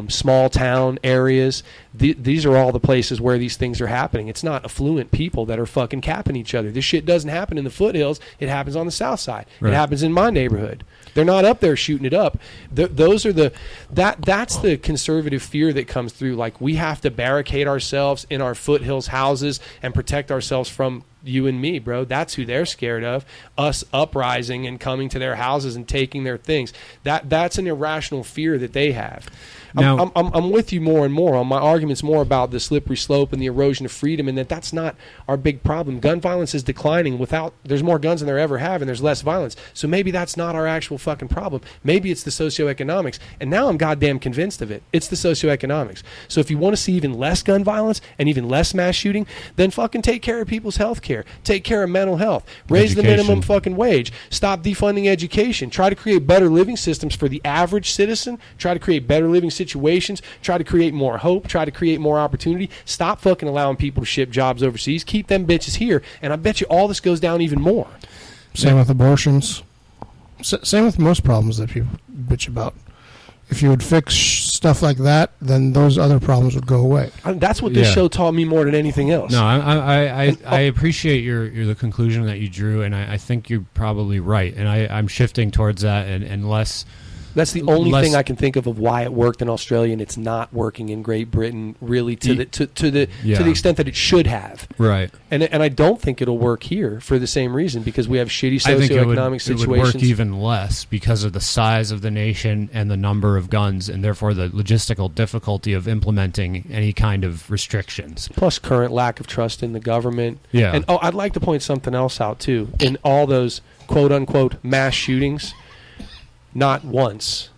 small town areas. These are all the places where these things are happening. It's not affluent people that are fucking capping each other. This shit doesn't happen in the foothills. It happens on the south side. Right. It happens in my neighborhood. They're not up there shooting it up. Those are that's the conservative fear that comes through. Like, we have to barricade ourselves in our foothills houses and protect ourselves from you and me, bro. That's who they're scared of. Us uprising and coming to their houses and taking their things. That's an irrational fear that they have. I'm with you more and more on my arguments more about the slippery slope and the erosion of freedom, and that's not our big problem. Gun violence is declining there's more guns than there ever have, and there's less violence. So maybe that's not our actual fucking problem. Maybe it's the socioeconomics. And now I'm goddamn convinced of it. It's the socioeconomics. So if you want to see even less gun violence and even less mass shooting, then fucking take care of people's health care. Take care of mental health. Raise the minimum fucking wage. Stop defunding education. Try to create better living systems for the average citizen. Try to create better living situations. Try to create more hope. Try to create more opportunity. Stop fucking allowing people to ship jobs overseas. Keep them bitches here. And I bet you all this goes down even more. Same with abortions. Same with most problems that people bitch about. If you would fix stuff like that, then those other problems would go away. That's what this show taught me more than anything else. No, I appreciate the conclusion that you drew, and I think you're probably right. And I'm shifting towards that and less. That's the only thing I can think of why it worked in Australia and it's not working in Great Britain, really to the extent that it should have. Right. And I don't think it'll work here for the same reason, because we have shitty socioeconomic situations. It would work even less because of the size of the nation and the number of guns, and therefore the logistical difficulty of implementing any kind of restrictions. Plus current lack of trust in the government. Yeah. And I'd like to point something else out too. In all those quote unquote mass shootings, not once,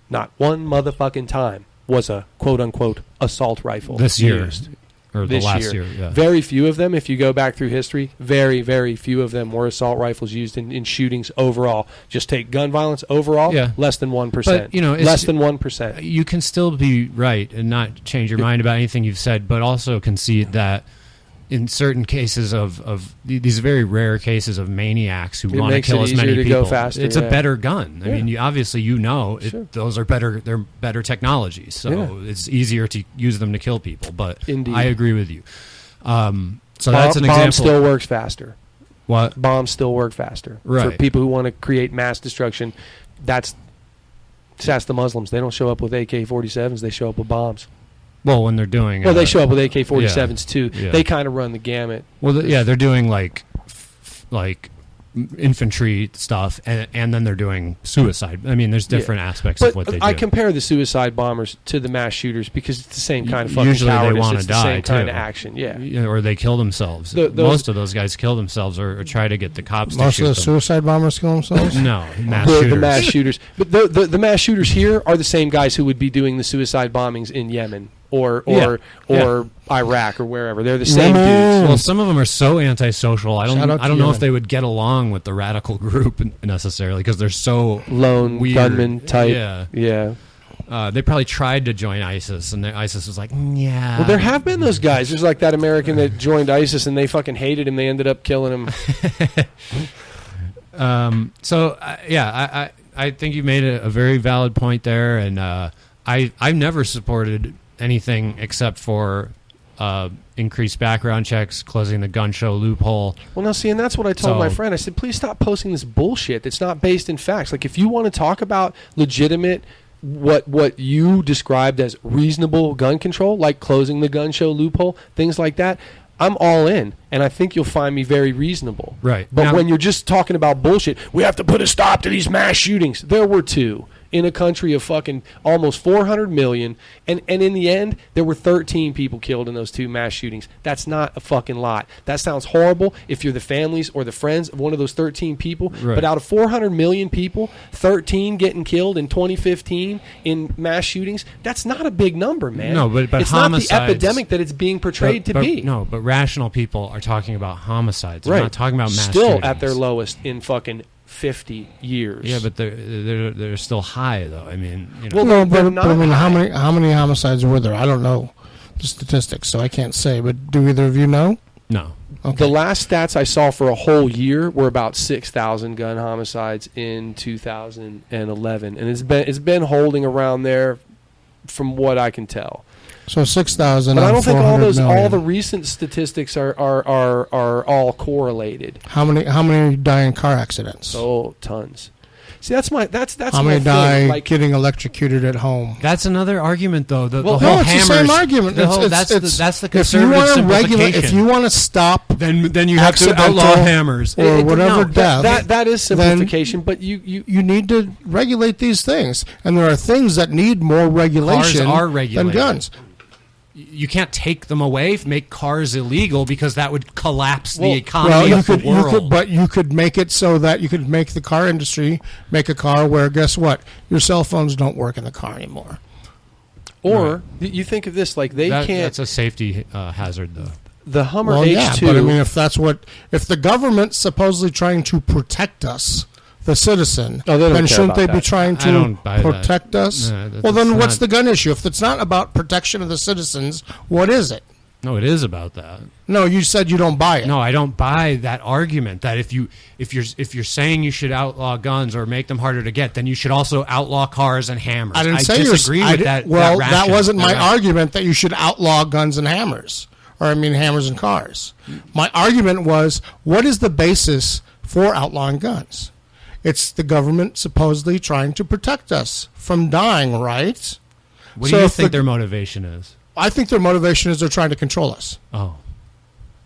not one motherfucking time was a quote-unquote assault rifle this year used. Or the last year. Yeah. Very few of them, if you go back through history, very, very few of them were assault rifles used in shootings overall. Just take gun violence overall, less than 1%. But, less than 1%. You can still be right and not change your mind about anything you've said, but also concede that in certain cases of these very rare cases of maniacs who want to kill as many people, it's a better gun. I mean, obviously, those are better. They're better technologies, so it's easier to use them to kill people. But Indeed. I agree with you. So that's an example. Bomb still works faster. What? Bombs still work faster. Right. For people who want to create mass destruction, just ask the Muslims. They don't show up with AK-47s. They show up with bombs. Well, when they're doing... Well, they show up with AK-47s, too. Yeah. They kind of run the gamut. Well, they're doing, like infantry stuff, and then they're doing suicide. I mean, there's different aspects of what they do. I compare the suicide bombers to the mass shooters because it's the same kind of fucking usually cowardice. They want to die, the same too. kind of action, or they kill themselves. Most of those guys kill themselves or try to get the cops to shoot them. Most of the suicide bombers kill themselves? No, the mass shooters. But the mass shooters here are the same guys who would be doing the suicide bombings in Yemen or Iraq or wherever. They're the same dudes. Well, some of them are so antisocial. I don't know if they would get along with the radical group necessarily because they're so lone weird. Gunman type. Yeah. They probably tried to join ISIS, and ISIS was like, yeah. Well, there have been those guys. There's like that American that joined ISIS, and they fucking hated him. They ended up killing him. I think you made a very valid point there, and I've never supported anything except for increased background checks, closing the gun show loophole. Well, now, see, and that's what I told my friend. I said, please stop posting this bullshit that's not based in facts. Like, if you want to talk about legitimate, what you described as reasonable gun control, like closing the gun show loophole, things like that, I'm all in, and I think you'll find me very reasonable. Right. But when you're just talking about bullshit, we have to put a stop to these mass shootings. There were 2. In a country of fucking almost 400 million, and in the end, there were 13 people killed in those 2 mass shootings. That's not a fucking lot. That sounds horrible if you're the families or the friends of one of those 13 people, right. But out of 400 million people, 13 getting killed in 2015 in mass shootings, that's not a big number, man. No, but it's homicides, not the epidemic that it's being portrayed to be. No, but rational people are talking about homicides. Right. They're not talking about mass Still shootings. at their lowest in fucking 50 years. Yeah, but they're still high though. I mean, Well, no, but I mean, how many homicides were there? I don't know the statistics, so I can't say. But do either of you know? No. Okay. The last stats I saw for a whole year were about 6,000 gun homicides in 2011, and it's been holding around there, from what I can tell. So 6,000. But I don't think all the recent statistics are all correlated. How many die in car accidents? Oh, tons. See, that's my How many my die thing. Like, getting electrocuted at home? That's another argument, though. The No, whole it's hammers, the same argument. that's the conservative if simplification. you want to stop then you have to accidental outlaw hammers. or whatever death, that is simplification. But you you need to regulate these things, and there are things that need more regulation Cars are than regulated. guns. You can't take them away, make cars illegal, because that would collapse the Well, economy of the world. but you could make it so that you could make the car industry make a car where, guess what, your cell phones don't work in the car anymore. Or you think of this like they can't. That's a safety hazard, though. The Hummer Well, H2. yeah, but I mean, if the government's supposedly trying to protect us, the citizen, Oh, they don't then care shouldn't about they that. be trying I don't to buy that. protect us? No, well, then that's what's not- the gun issue? If it's not about protection of the citizens, what is it? No, it is about that. No, you said you don't buy it. No, I don't buy that argument that if you're saying you should outlaw guns or make them harder to get, then you should also outlaw cars and hammers. I didn't say disagree with that. Well, that that wasn't my rationale. argument that you should outlaw guns and hammers, or I mean hammers and cars. My argument was, what is the basis for outlawing guns? It's the government supposedly trying to protect us from dying, right? What So do you if think the- their motivation is? I think their motivation is they're trying to control us. Oh,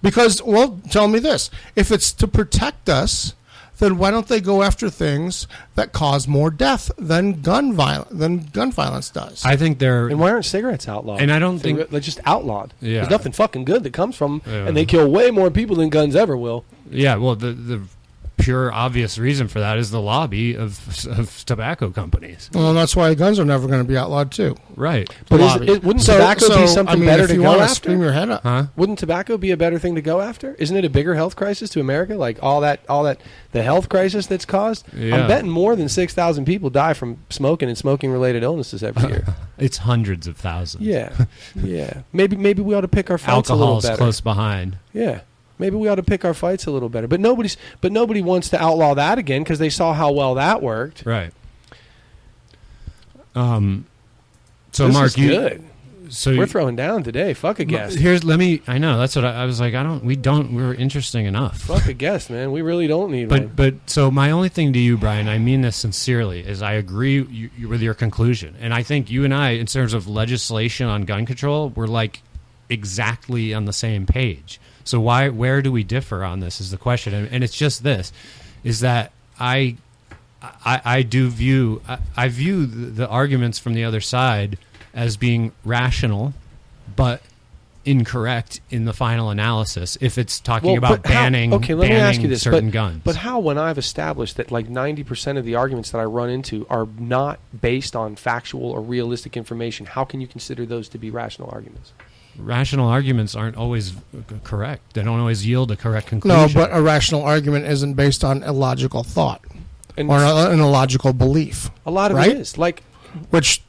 Because, well, tell me this. If it's to protect us, then why don't they go after things that cause more death than gun violence does? I think they're. And why aren't cigarettes outlawed? And I don't think- they're just outlawed. Yeah. There's nothing fucking good that comes from them, Yeah. and they kill way more people than guns ever will. Yeah, well, the pure obvious reason for that is the lobby of tobacco companies. Well, that's why guns are never going to be outlawed, too. Right. But Lobby. wouldn't tobacco be something better if to you go want after? scream your head up. Huh? Wouldn't tobacco be a better thing to go after? Isn't it a bigger health crisis to America? Like all that the health crisis that's caused. Yeah. I'm betting more than 6,000 people die from smoking and smoking related illnesses every year. It's hundreds of thousands. Yeah, yeah. Maybe we ought to pick our fights a little Alcohol's better. close behind. Yeah. Maybe we ought to pick our fights a little better. But nobody wants to outlaw that again because they saw how well that worked. Right. So This Mark, is good. So We're throwing down today. Fuck a guest. I know that's what I was like. We're interesting enough. Fuck a guest, man. We really don't need one. But so my only thing to you, Brian, I mean this sincerely, is I agree with your conclusion, and I think you and I, in terms of legislation on gun control, we're like exactly on the same page. So where do we differ on this is the question, and it's just this, is that I view the arguments from the other side as being rational, but incorrect in the final analysis if it's talking about banning let me ask you this, certain guns. But how, when I've established that like 90% of the arguments that I run into are not based on factual or realistic information, how can you consider those to be rational arguments? Rational arguments aren't always correct. They don't always yield a correct conclusion. No, but a rational argument isn't based on illogical thought And or an illogical belief, a lot of right? it is like which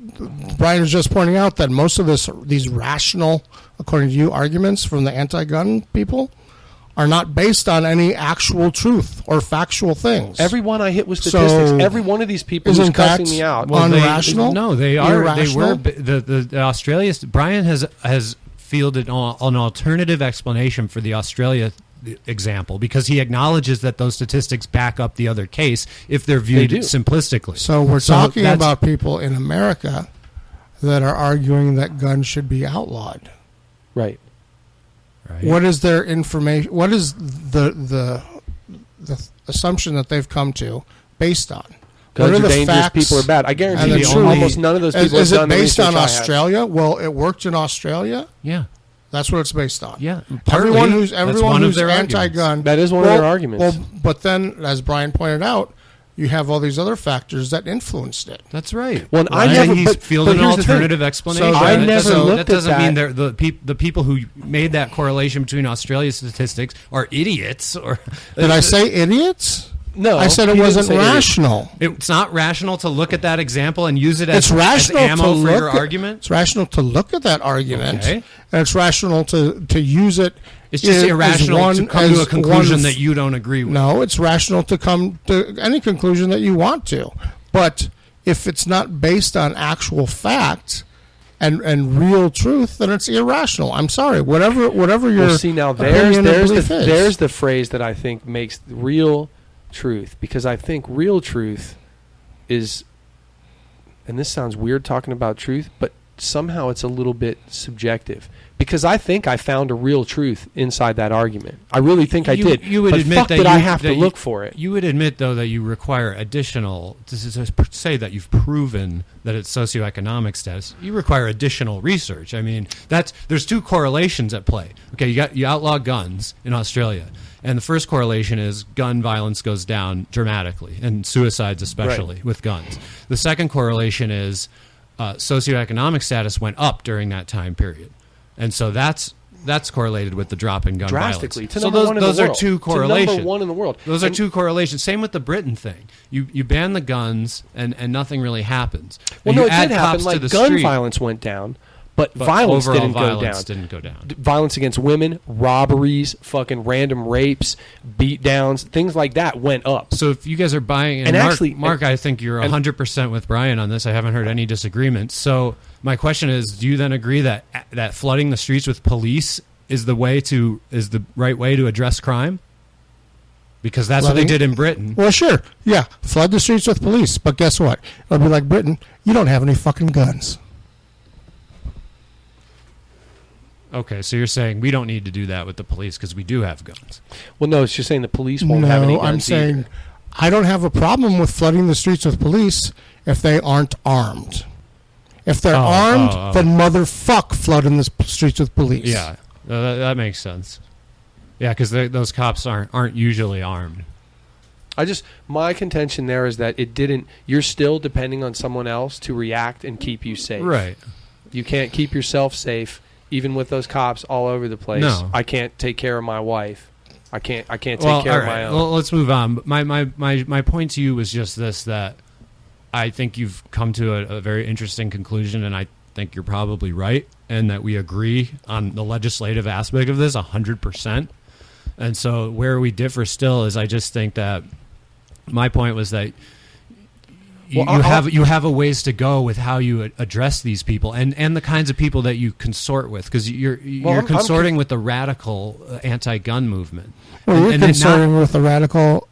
Brian is just pointing out that most of these rational, according to you, arguments from the anti-gun people are not based on any actual truth or factual things. everyone I hit with statistics. So, Every one of these people who's isn't cussing that me out. unrational? No, they are. Irrational? They were the Australia. Brian has fielded an alternative explanation for the Australia example because he acknowledges that those statistics back up the other case if they're viewed do. simplistically. So we're talking that's- about people in America that are arguing that guns should be outlawed. Right. Right? What is their information? What is the assumption that they've come to based on? What Guns are are the dangerous. facts People are bad. I guarantee and the you, truth? almost none of those people Is have it done the based research on I have. Australia? Well, it worked in Australia. Yeah. That's what it's based on. Yeah. Everyone Partly, who's that's one of their arguments. anti-gun. That is one of their arguments. Well, but then, as Brian pointed out, you have all these other factors that influenced it. That's right. Well, I Right? never- He's but fielding an here's the thing. alternative explanation. So I That never doesn't- looked That doesn't at mean that. the people who made that correlation between Australia's statistics are idiots. Or Did I say idiots? No, I said it he didn't wasn't say idiots. rational. it's not rational to look at that example and use it as, It's rational as ammo to for look your at, argument. It's rational to look at that argument, Okay. and it's rational to use it. It's just as irrational one- to come to a as conclusion one- that you don't agree with. No, it's rational to come to any conclusion that you want to. But if it's not based on actual fact and real truth, then it's irrational. I'm sorry. Whatever your Well, see, now opinion or belief is. there's the phrase that I think makes real truth, because I think real truth is, and this sounds weird talking about truth, but somehow it's a little bit subjective. Because I think I found a real truth inside that argument. I really think I did. You would but admit fuck that did I have to look for it. You would admit, though, that you require additional, to say that you've proven that it's socioeconomic status, you require additional research. I mean, there's two correlations at play. Okay, you outlaw guns in Australia, and the first correlation is gun violence goes down dramatically, and suicides especially with guns. The second correlation is socioeconomic status went up during that time period. And so that's correlated with the drop in gun drastically. violence. So those are two correlations. To number one in the world. Those are two correlations. Same with the Britain thing. You ban the guns and nothing really happens. Well, you no, it add did happen. cops Like to the gun street, violence went down, but violence overall didn't violence go down. didn't go down. Violence against women, robberies, fucking random rapes, beatdowns, things like that went up. So if you guys are buying, and Mark, I think you're 100% with Bryan on this. I haven't heard any disagreements. So my question is, do you then agree that flooding the streets with police is the right way to address crime? Because that's what they did in Britain. Well, sure. Yeah, flood the streets with police. But guess what? It'll be like Britain. You don't have any fucking guns. Okay, so you're saying we don't need to do that with the police because we do have guns. Well, no, it's just saying the police won't have any guns. I'm saying either. I don't have a problem with flooding the streets with police if they aren't armed. If they're armed, then motherfuck flooding the streets with police. Yeah, that makes sense. Yeah, because those cops aren't usually armed. My contention there is that you're still depending on someone else to react and keep you safe. Right. You can't keep yourself safe. Even with those cops all over the place, no. I can't take care of my wife. I can't take care of my own. Well, let's move on. My point to you was just this, that I think you've come to a very interesting conclusion, and I think you're probably right, and that we agree on the legislative aspect of this 100%. And so where we differ still is I just think that my point was that you have a ways to go with how you address these people and the kinds of people that you consort with, because you're consorting with the radical anti-gun movement. Well, you're consorting with the radical.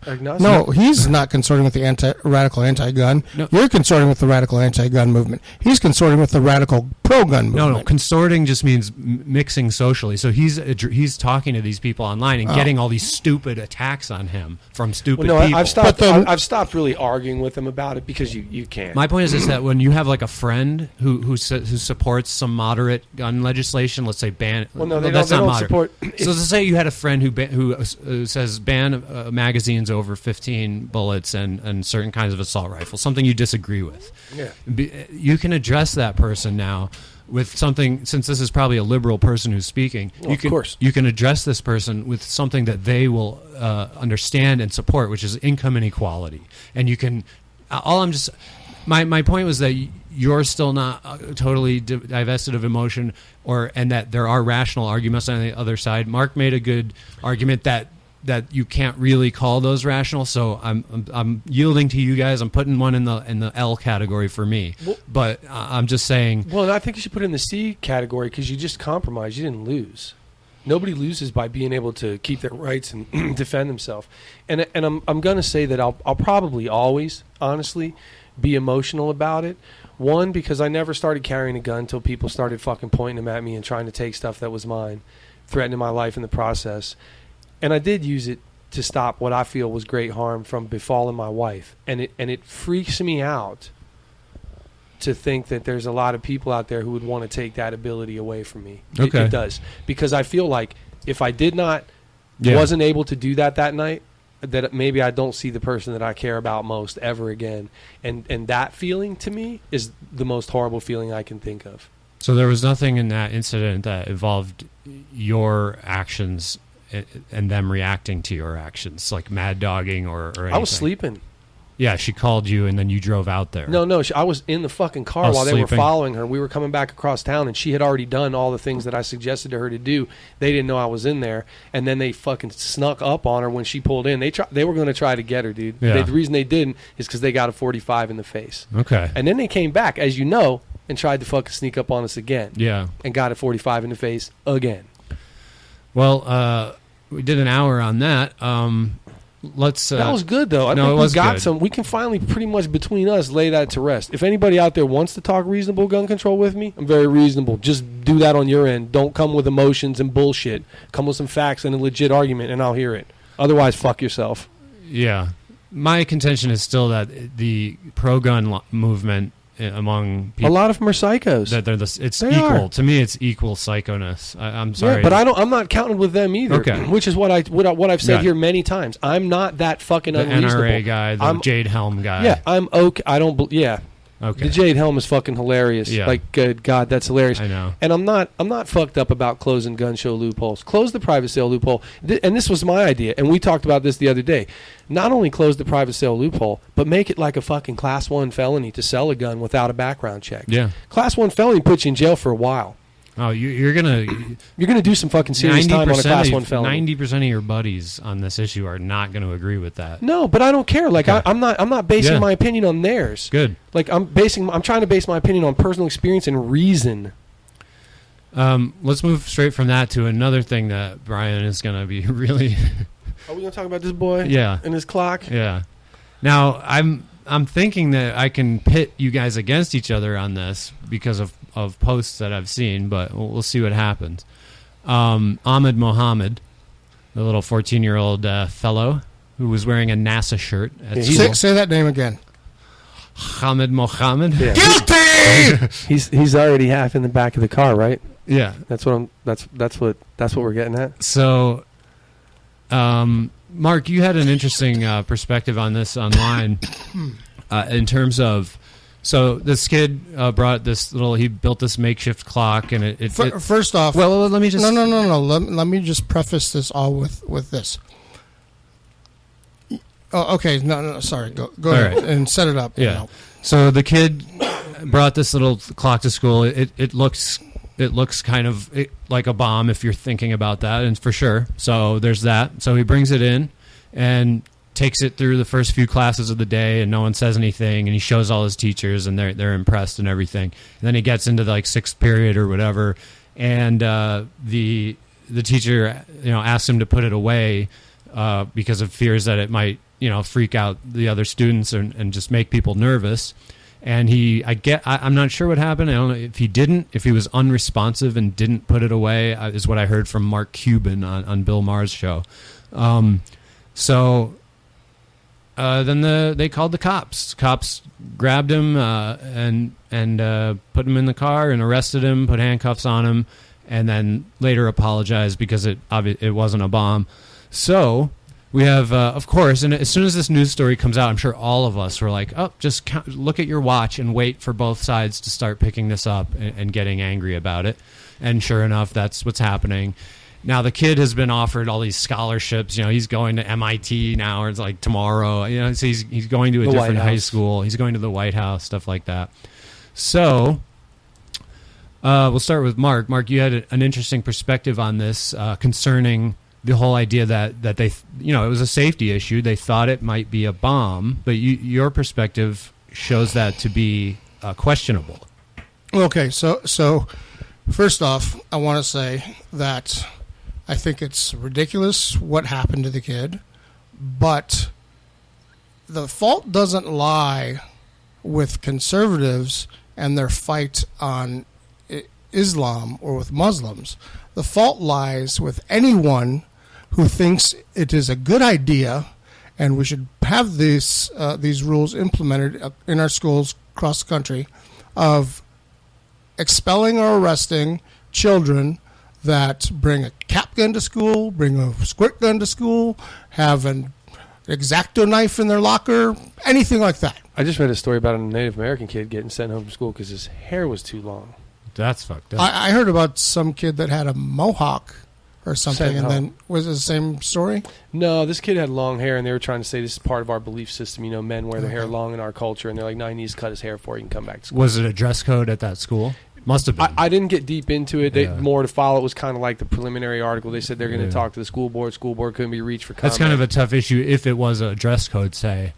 Agnostic? No, he's not consorting with the radical anti-gun. No. You're consorting with the radical anti-gun movement. He's consorting with the radical pro-gun movement. No, consorting just means mixing socially. So he's talking to these people online and getting all these stupid attacks on him from stupid people. I've stopped really arguing with him about it because you can't. My point is that when you have like a friend who supports some moderate gun legislation, let's say ban. Well, no, they don't support. So let's say you had a friend who says ban magazines over 15 bullets and certain kinds of assault rifles, something you disagree with. Yeah. You can address that person now with something, since this is probably a liberal person who's speaking, you can address this person with something that they will understand and support, which is income inequality. And you can, my point was that you're still not totally divested of emotion, and that there are rational arguments on the other side. Mark made a good argument that you can't really call those rational, so I'm yielding to you guys. I'm putting one in the L category for me, but I'm just saying. Well, I think you should put it in the C category because you just compromised. You didn't lose. Nobody loses by being able to keep their rights and defend themselves. And I'm going to say that I'll probably always, honestly, be emotional about it. One, because I never started carrying a gun until people started fucking pointing them at me and trying to take stuff that was mine, threatening my life in the process. And I did use it to stop what I feel was great harm from befalling my wife. And it freaks me out to think that there's a lot of people out there who would want to take that ability away from me. Okay. It does. Because I feel like if I wasn't able to do that night, that maybe I don't see the person that I care about most ever again. And that feeling to me is the most horrible feeling I can think of. So there was nothing in that incident that involved your actions and them reacting to your actions, like mad dogging or anything. I was sleeping. Yeah, she called you and then you drove out there. No, I was in the fucking car while they were following her. We were coming back across town and she had already done all the things that I suggested to her to do. They didn't know I was in there, and then they fucking snuck up on her when she pulled in. They were going to try to get her, dude. Yeah. The reason they didn't is because they got a 45 in the face. Okay. And then they came back, as you know, and tried to fucking sneak up on us again. Yeah. And got a 45 in the face again. Well, we did an hour on that. let's. That was good though. I think it was we got good. some. We can finally, pretty much between us, lay that to rest. If anybody out there wants to talk reasonable gun control with me, I'm very reasonable. Just do that on your end. Don't come with emotions and bullshit. Come with some facts and a legit argument, and I'll hear it. Otherwise, fuck yourself. Yeah. My contention is still that the pro-gun movement among people, A lot of them are psychos. that it's They equal are. to me. It's equal psychoness. I'm sorry, Yeah, but I'm not counting with them either. Okay. Which is what I've said Got it. here many times. I'm not that fucking the unreasonable. NRA guy, the Jade Helm guy. Yeah, I'm okay. I don't. Yeah. Okay. The Jade Helm is fucking hilarious. Yeah. Like, good God, that's hilarious. I know. And I'm not fucked up about closing gun show loopholes. Close the private sale loophole. And this was my idea, and we talked about this the other day. Not only close the private sale loophole, but make it like a fucking class 1 felony to sell a gun without a background check. Yeah. Class 1 felony puts you in jail for a while. Oh, you're gonna You're going to do some fucking serious time on a class 1 felony. 90% of your buddies on this issue are not going to agree with that. No, but I don't care. Like, Okay. I'm not basing Yeah. my opinion on theirs. Good. Like, I'm trying to base my opinion on personal experience and reason. Let's move straight from that to another thing that Bryan is going to be really. Are we going to talk about this boy? Yeah. And his clock? Yeah. Now I'm thinking that I can pit you guys against each other on this because of posts that I've seen, but we'll see what happens. Ahmed Mohammed, the little 14-year-old fellow who was wearing a NASA shirt at school. Say that name again. Ahmed Mohammed. Yeah. Guilty. He's already half in the back of the car, right? Yeah. That's what we're getting at. So, Mark, you had an interesting perspective on this online in terms of. So this kid he built this makeshift clock, and it First off, well, let me just no. Let me just preface this all with this. Oh, okay. No, sorry. Go ahead right. and set it up. Yeah. So the kid brought this little clock to school. It looks kind of like a bomb if you're thinking about that, and for sure. So there's that. So he brings it in and takes it through the first few classes of the day, and no one says anything, and he shows all his teachers, and they're impressed and everything. And then he gets into the, like, sixth period or whatever, and the teacher asks him to put it away because of fears that it might freak out the other students and just make people nervous. And I'm not sure what happened. I don't know if he was unresponsive and didn't put it away, is what I heard from Mark Cuban on Bill Maher's show. Then they called the cops. Cops grabbed him and put him in the car and arrested him, put handcuffs on him, and then later apologized because it wasn't a bomb. So we have, of course, and as soon as this news story comes out, I'm sure all of us were like, oh, just look at your watch and wait for both sides to start picking this up and getting angry about it. And sure enough, that's what's happening. Now, the kid has been offered all these scholarships. He's going to MIT now, or it's like tomorrow. So he's going to a different high school. He's going to the White House, stuff like that. So we'll start with Mark. Mark, you had an interesting perspective on this concerning the whole idea that they, it was a safety issue. They thought it might be a bomb, but your perspective shows that to be questionable. Okay, so first off, I want to say that I think it's ridiculous what happened to the kid, but the fault doesn't lie with conservatives and their fight on Islam or with Muslims. The fault lies with anyone who thinks it is a good idea and we should have these rules implemented in our schools across the country of expelling or arresting children that bring a cap gun to school, bring a squirt gun to school, have an X-Acto knife in their locker, anything like that. I just read a story about a Native American kid getting sent home from school because his hair was too long. That's fucked up. I heard about some kid that had a mohawk or something, Sent and home. then was it the same story? No, this kid had long hair, and they were trying to say this is part of our belief system. Men wear their hair long in our culture, and they're like, no, he needs to cut his hair before he can come back to school. Was it a dress code at that school? Must have been. I didn't get deep into it. Yeah. More to follow. It was kind of like the preliminary article. They said they're going to Yeah. talk to the school board. School board couldn't be reached for comment. That's kind of a tough issue if it was a dress code, say,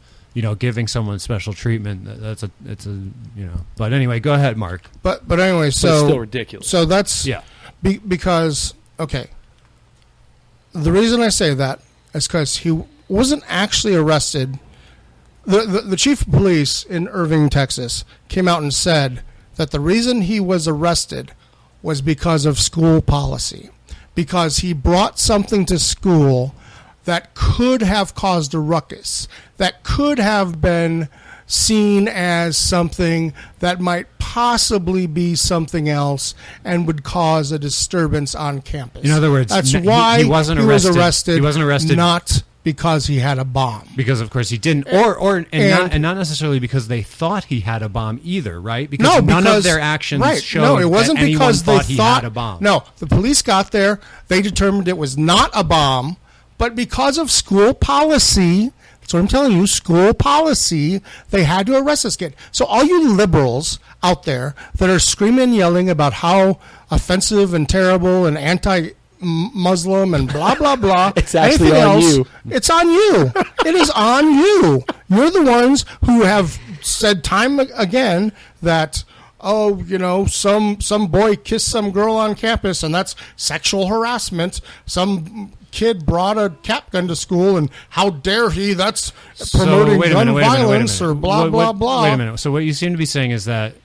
giving someone special treatment. But anyway, go ahead, Mark. But anyway, But so it's still ridiculous. So that's Yeah. because okay. The reason I say that is because wasn't actually arrested. The chief of police in Irving, Texas, came out and said that the reason he was arrested was because of school policy, because he brought something to school that could have caused a ruckus, that could have been seen as something that might possibly be something else and would cause a disturbance on campus. In other words, that's why he wasn't arrested. Was arrested. He wasn't arrested not because he had a bomb. Because of course he didn't, and not necessarily because they thought he had a bomb either, right? Because none of their actions showed no, it wasn't that because anyone they he had a bomb. No, the police got there. They determined it was not a bomb, but because of school policy. That's what I'm telling you, school policy, they had to arrest this kid. So all you liberals out there that are screaming and yelling about how offensive and terrible and anti-Muslim and blah, blah, blah. It's actually on you. It's on you. It is on you. You're the ones who have said time again that, oh, you know, some boy kissed some girl on campus and that's sexual harassment. Some kid brought a cap gun to school and how dare he, that's promoting gun violence or blah, blah, blah. Wait a minute. So what you seem to be saying is that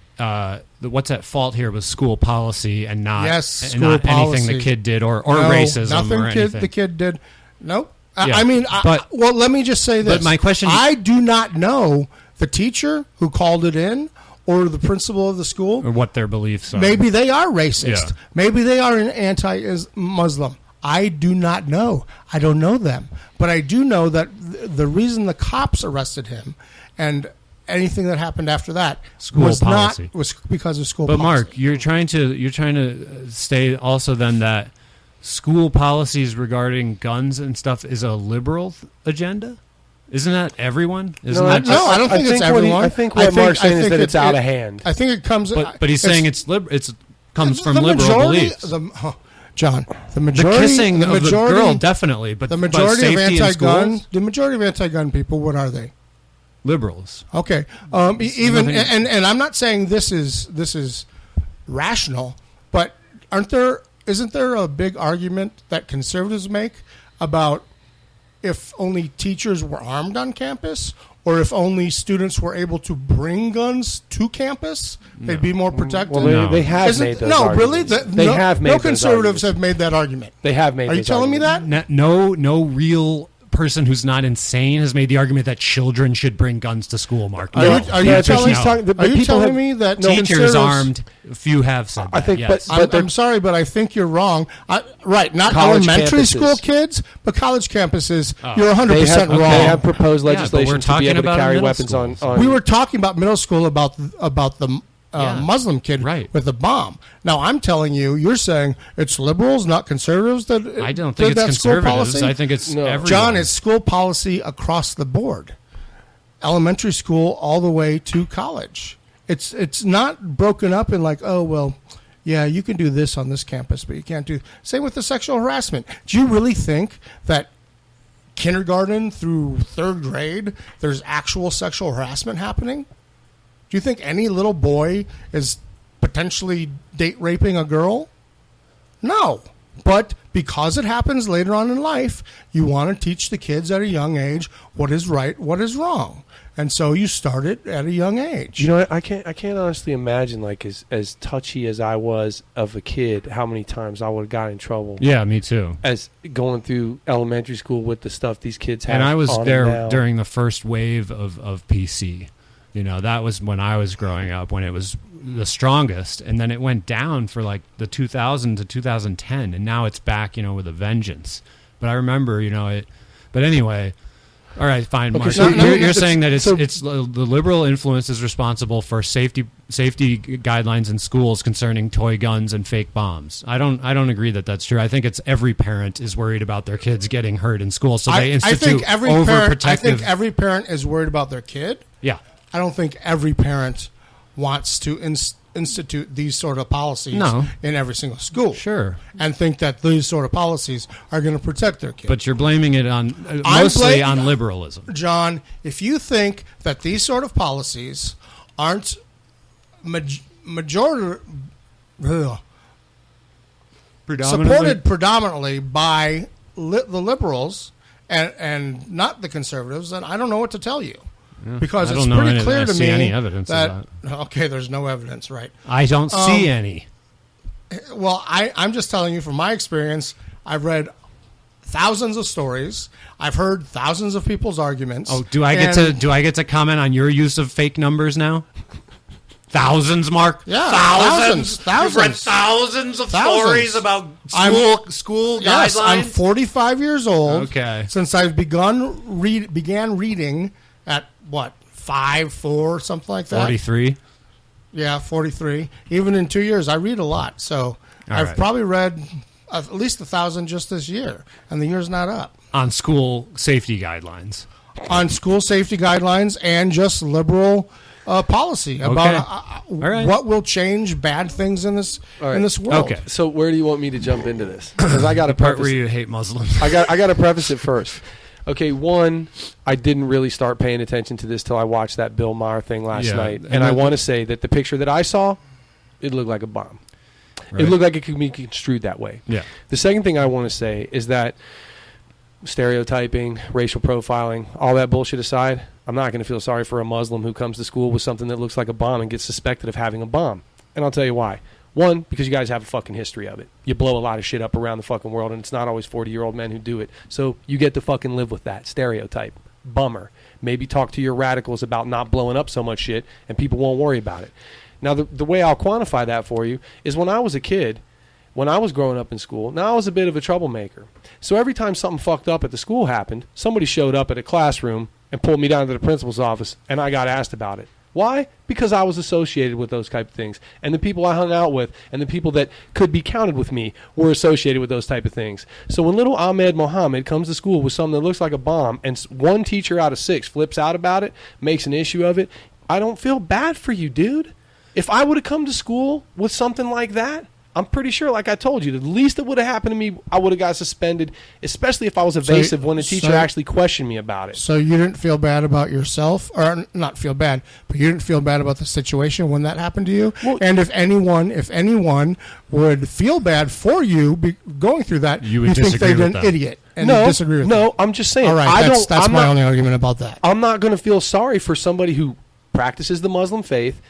what's at fault here was school policy and not, anything the kid did or racism nothing or anything. The kid did. Nope. Yeah, I mean, well, let me just say this. But my question... I do not know the teacher who called it in or the principal of the school. Or what their beliefs are. Maybe they are racist. Yeah. Maybe they are an anti-Muslim. I do not know. I don't know them. But I do know that the reason the cops arrested him and anything that happened after that was because of school policy. But Mark, you're trying to state also then that school policies regarding guns and stuff is a liberal agenda? Isn't that everyone? I don't think it's everyone. I think what Mark's saying is that it's out of hand. I think it comes... But he's saying it comes from liberal beliefs. John, the majority... The kissing of the girl, definitely, but the majority of anti-gun people, what are they? Liberals. Okay. Even and I'm not saying this is rational, but isn't there a big argument that conservatives make about if only teachers were armed on campus, or if only students were able to bring guns to campus, they'd be more protected? Well, they have made those arguments. No conservatives have made that argument. They have made. Are you telling me that? No real person who's not insane has made the argument that children should bring guns to school, Mark. Are you telling me that teachers armed? Few have said that. I think, yes. but I'm sorry, but I think you're wrong. Right, not elementary school kids, but college campuses. You're 100% wrong. They have proposed legislation to be able to carry weapons on. We were talking about middle school about the Muslim kid with the bomb. Now I'm telling you, you're saying it's liberals, not conservatives. I don't think it's conservatives. I think it's everyone. John, it's school policy across the board, elementary school all the way to college. It's not broken up in like, oh well, yeah, you can do this on this campus, but you can't do. Same with the sexual harassment. Do you really think that kindergarten through third grade there's actual sexual harassment happening? Do you think any little boy is potentially date raping a girl? No. But because it happens later on in life, you want to teach the kids at a young age what is right, what is wrong. And so you start it at a young age. You know what? I can't honestly imagine, like, as touchy as I was of a kid, how many times I would have got in trouble. Yeah, me too. As going through elementary school with the stuff these kids have. And I was there during the first wave of PC. You know, that was when I was growing up, when it was the strongest, and then it went down for like the 2000 to 2010, and now it's back, you know, with a vengeance. But I remember, you know, it. But anyway, all right, fine, Mark. So you're saying that it's the liberal influence is responsible for safety guidelines in schools concerning toy guns and fake bombs. I don't agree that that's true. I think it's every parent is worried about their kids getting hurt in school, so they institute overprotective. I think every parent is worried about their kid. Yeah. I don't think every parent wants to institute these sort of policies in every single school. Sure. And think that these sort of policies are going to protect their kids. But you're blaming it on mostly on liberalism. John, if you think that these sort of policies aren't supported predominantly by the liberals and not the conservatives, then I don't know what to tell you. Because I it's don't know pretty clear to me any evidence that, of that. Okay, there's no evidence, right? I don't see any. Well, I'm just telling you from my experience. I've read thousands of stories. I've heard thousands of people's arguments. Oh, do I get to comment on your use of fake numbers now? Thousands, Mark. Yeah, thousands. thousands. You've read thousands of stories about school guidelines. Yes, I'm 45 years old. Okay. Since I began reading at what 5, 4, something like that. 43. Yeah, 43. Even in 2 years, I read a lot. So I've probably read at least 1,000 just this year, and the year's not up. On school safety guidelines. On school safety guidelines and just liberal policy about what will change bad things in this world. Okay, so where do you want me to jump into this? Because I got to part where you hate Muslims. I got to preface it first. Okay, one, I didn't really start paying attention to this till I watched that Bill Maher thing last night, and I want to say that the picture that I saw, it looked like a bomb. Right. It looked like it could be construed that way. Yeah. The second thing I want to say is that stereotyping, racial profiling, all that bullshit aside, I'm not going to feel sorry for a Muslim who comes to school with something that looks like a bomb and gets suspected of having a bomb. And I'll tell you why. One, because you guys have a fucking history of it. You blow a lot of shit up around the fucking world, and it's not always 40-year-old men who do it. So you get to fucking live with that stereotype. Bummer. Maybe talk to your radicals about not blowing up so much shit, and people won't worry about it. Now, the way I'll quantify that for you is when I was a kid, when I was growing up in school, now I was a bit of a troublemaker. So every time something fucked up at the school happened, somebody showed up at a classroom and pulled me down to the principal's office, and I got asked about it. Why? Because I was associated with those type of things. And the people I hung out with and the people that could be counted with me were associated with those type of things. So when little Ahmed Mohammed comes to school with something that looks like a bomb and one teacher out of 6 flips out about it, makes an issue of it, I don't feel bad for you, dude. If I would have come to school with something like that, I'm pretty sure, like I told you, the least that would have happened to me, I would have got suspended, especially if I was evasive when the teacher actually questioned me about it. So you didn't feel bad about yourself, or not feel bad, but you didn't feel bad about the situation when that happened to you? Well, and if anyone would feel bad for you going through that, you think they're an idiot and disagree with No, I'm just saying. All right, that's my only argument about that. I'm not going to feel sorry for somebody who practices the Muslim faith,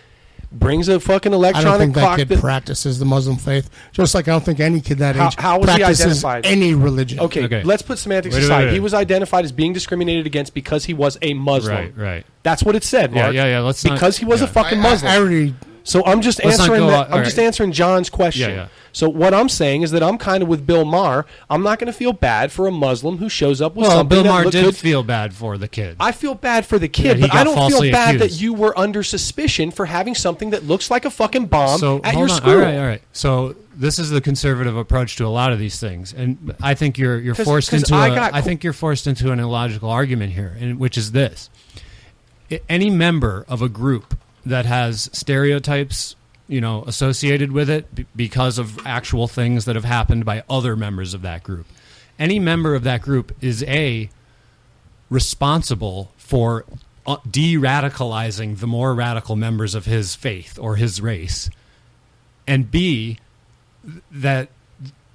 brings a fucking electronic clock. I don't think that kid practices the Muslim faith, just like I don't think any kid that age practices any religion. Okay, let's put semantics aside. He was identified as being discriminated against because he was a Muslim. Right. That's what it said, Mark. Yeah. Because he was a fucking Muslim. So I'm just answering just answering John's question. Yeah. So what I'm saying is that I'm kind of with Bill Maher. I'm not going to feel bad for a Muslim who shows up with something Bill Maher that did feel bad for the kid. I feel bad for the kid, but I don't feel bad that you were under suspicion for having something that looks like a fucking bomb at your school. All right. So this is the conservative approach to a lot of these things, and I think you're forced into an illogical argument here, which is this: any member of a group that has stereotypes, associated with it because of actual things that have happened by other members of that group. Any member of that group is responsible for de-radicalizing the more radical members of his faith or his race, and B, that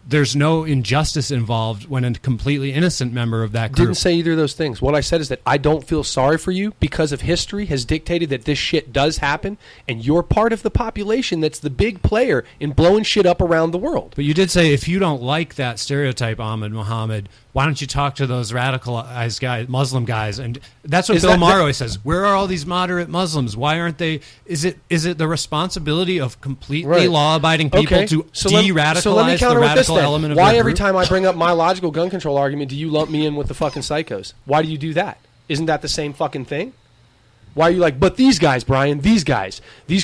there's no injustice involved when a completely innocent member of that group... Didn't say either of those things. What I said is that I don't feel sorry for you because of history has dictated that this shit does happen, and you're part of the population that's the big player in blowing shit up around the world. But you did say if you don't like that stereotype, Ahmed Mohammed, why don't you talk to those radicalized guys, Muslim guys? And that's what Bill Maher always says. Where are all these moderate Muslims? Why aren't they... Is it the responsibility of completely law-abiding people to de-radicalize the radical element of why their every group? time I bring up my logical gun control argument do you lump me in with the fucking psychos? Why do you do that? Isn't that the same fucking thing? Why are you like, but these guys, Brian, these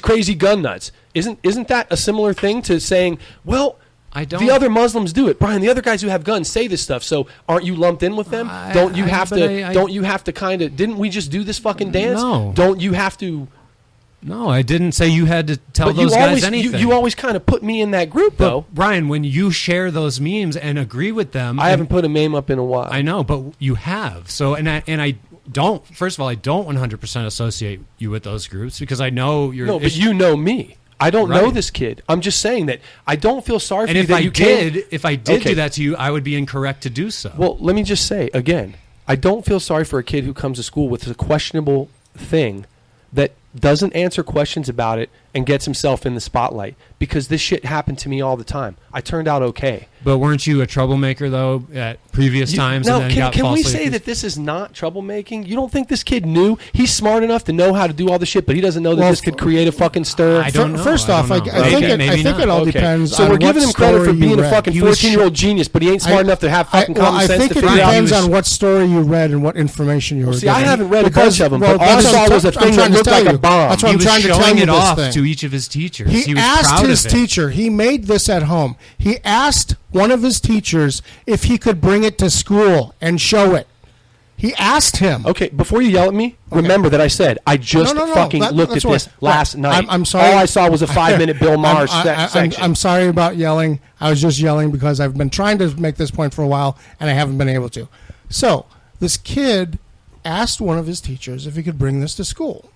crazy gun nuts? Isn't that a similar thing to saying, well, the other Muslims do it, Brian? The other guys who have guns say this stuff, so aren't you lumped in with them? Don't you have to kind of? Didn't we just do this fucking dance? No. Don't you have to? No, I didn't say you had to tell those guys anything. You always kind of put me in that group, though. Brian, when you share those memes and agree with them... I haven't put a meme up in a while. I know, but you have. So, and I don't... First of all, I don't 100% associate you with those groups because I know you're... No, but you know me. I don't know this kid. I'm just saying that I don't feel sorry for you. And if I did do that to you, I would be incorrect to do so. Well, let me just say, again, I don't feel sorry for a kid who comes to school with a questionable thing that doesn't answer questions about it and gets himself in the spotlight, because this shit happened to me all the time. I turned out okay. But weren't you a troublemaker, though, at previous times? No, and then can we say that this is not troublemaking? You don't think this kid knew? He's smart enough to know how to do all the shit, but he doesn't know that this could create a fucking stir? I don't know. First off, I think it all depends So on we're giving him credit for being a fucking He was 14-year-old genius, but he ain't smart enough to have fucking common sense I think to it figure out. depends on what story you read and what information you were See, given. I haven't read a bunch of them, but all I that's saw what was a I'm thing trying that to looked tell like a you. bomb. That's what He I'm was trying to tell showing you it this off thing. to each of his teachers. He was asked proud his of it. teacher. He made this at home. He asked one of his teachers if he could bring it to school and show it. He asked him. Okay, before you yell at me, remember that I said I just fucking looked at this last night. I'm sorry. All I saw was a 5-minute Bill Maher section. I'm sorry about yelling. I was just yelling because I've been trying to make this point for a while and I haven't been able to. So this kid asked one of his teachers if he could bring this to school.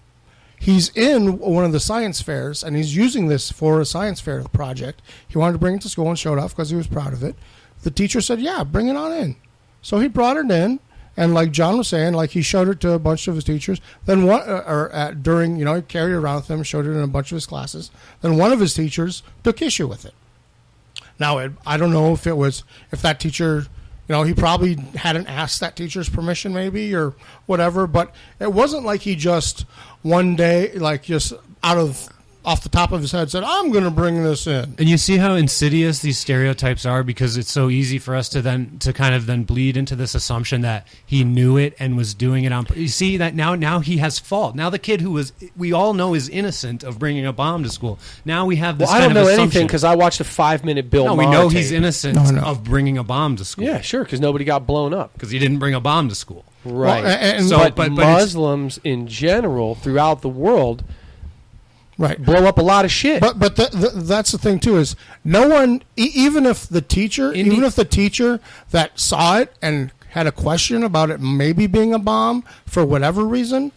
He's in one of the science fairs, and he's using this for a science fair project. He wanted to bring it to school and show it off because he was proud of it. The teacher said, yeah, bring it on in. So he brought it in, and like John was saying, like he showed it to a bunch of his teachers. Then he carried it around with him, showed it in a bunch of his classes. Then one of his teachers took issue with it. Now, I don't know if that teacher... he probably hadn't asked that teacher's permission maybe or whatever, but it wasn't like he just one day, like just off the top of his head said, I'm going to bring this in. And you see how insidious these stereotypes are, because it's so easy for us to kind of bleed into this assumption that he knew it and was doing it on. You see that now he has fault. Now the kid we all know is innocent of bringing a bomb to school. Now we have this I don't know assumption. anything because I watched a 5-minute Bill Maher we know tape. he's innocent of bringing a bomb to school. Yeah, sure, because nobody got blown up. Because he didn't bring a bomb to school. Right. Well, but Muslims in general throughout the world blow up a lot of shit. But that's the thing too, is no one, even if the teacher that saw it and had a question about it maybe being a bomb for whatever reason,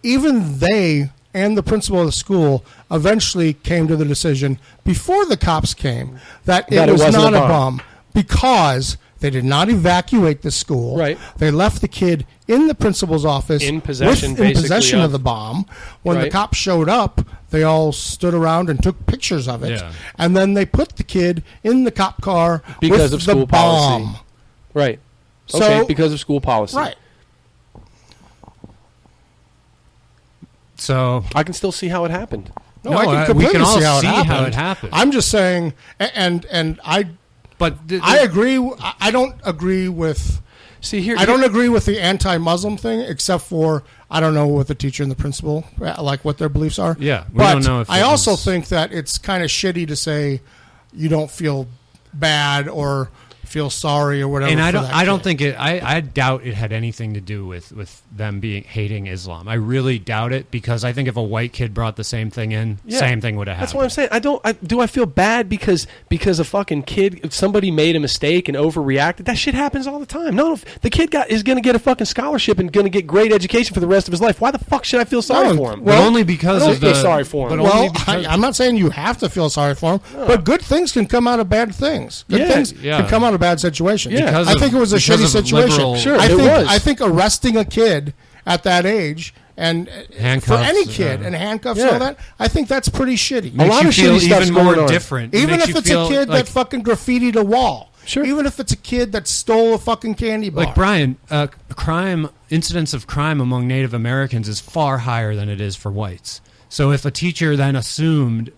even they and the principal of the school eventually came to the decision before the cops came that it was not a bomb, because they did not evacuate the school. Right. They left the kid in the principal's office in possession of the bomb. When the cops showed up, they all stood around and took pictures of it. Yeah. And then they put the kid in the cop car because with of school the bomb. policy. Right. So, okay, because of school policy. Right. So I can still see how it happened. No, I can completely we can all see how it happened. I'm just saying, and I agree. I don't agree with. I don't agree with the anti-Muslim thing, except for I don't know what the teacher and the principal like what their beliefs are. Yeah, we but don't know. If I also think that it's kind of shitty to say you don't feel bad or feel sorry or whatever. And I don't think it. I doubt it had anything to do with them hating Islam. I really doubt it, because I think if a white kid brought the same thing in, same thing would have happened. That's what I'm saying. Do I feel bad because a fucking kid, somebody made a mistake and overreacted? That shit happens all the time. No, the kid is going to get a fucking scholarship and going to get great education for the rest of his life. Why the fuck should I feel sorry for him? Well, only because I don't feel sorry for him. I'm not saying you have to feel sorry for him, but good things can come out of bad things. Good things can come out of bad situations. Yeah. I think it was a shitty situation. Sure, I think arresting a kid at that age and handcuffs, for any kid and handcuffs and all that, I think that's pretty shitty. Makes a lot you of feel shitty stuff's even more going on. different. Even if it's a kid that fucking graffitied a wall. Sure. Even if it's a kid that stole a fucking candy bar. Like Bryan, incidence of crime among Native Americans is far higher than it is for whites. So if a teacher then assumed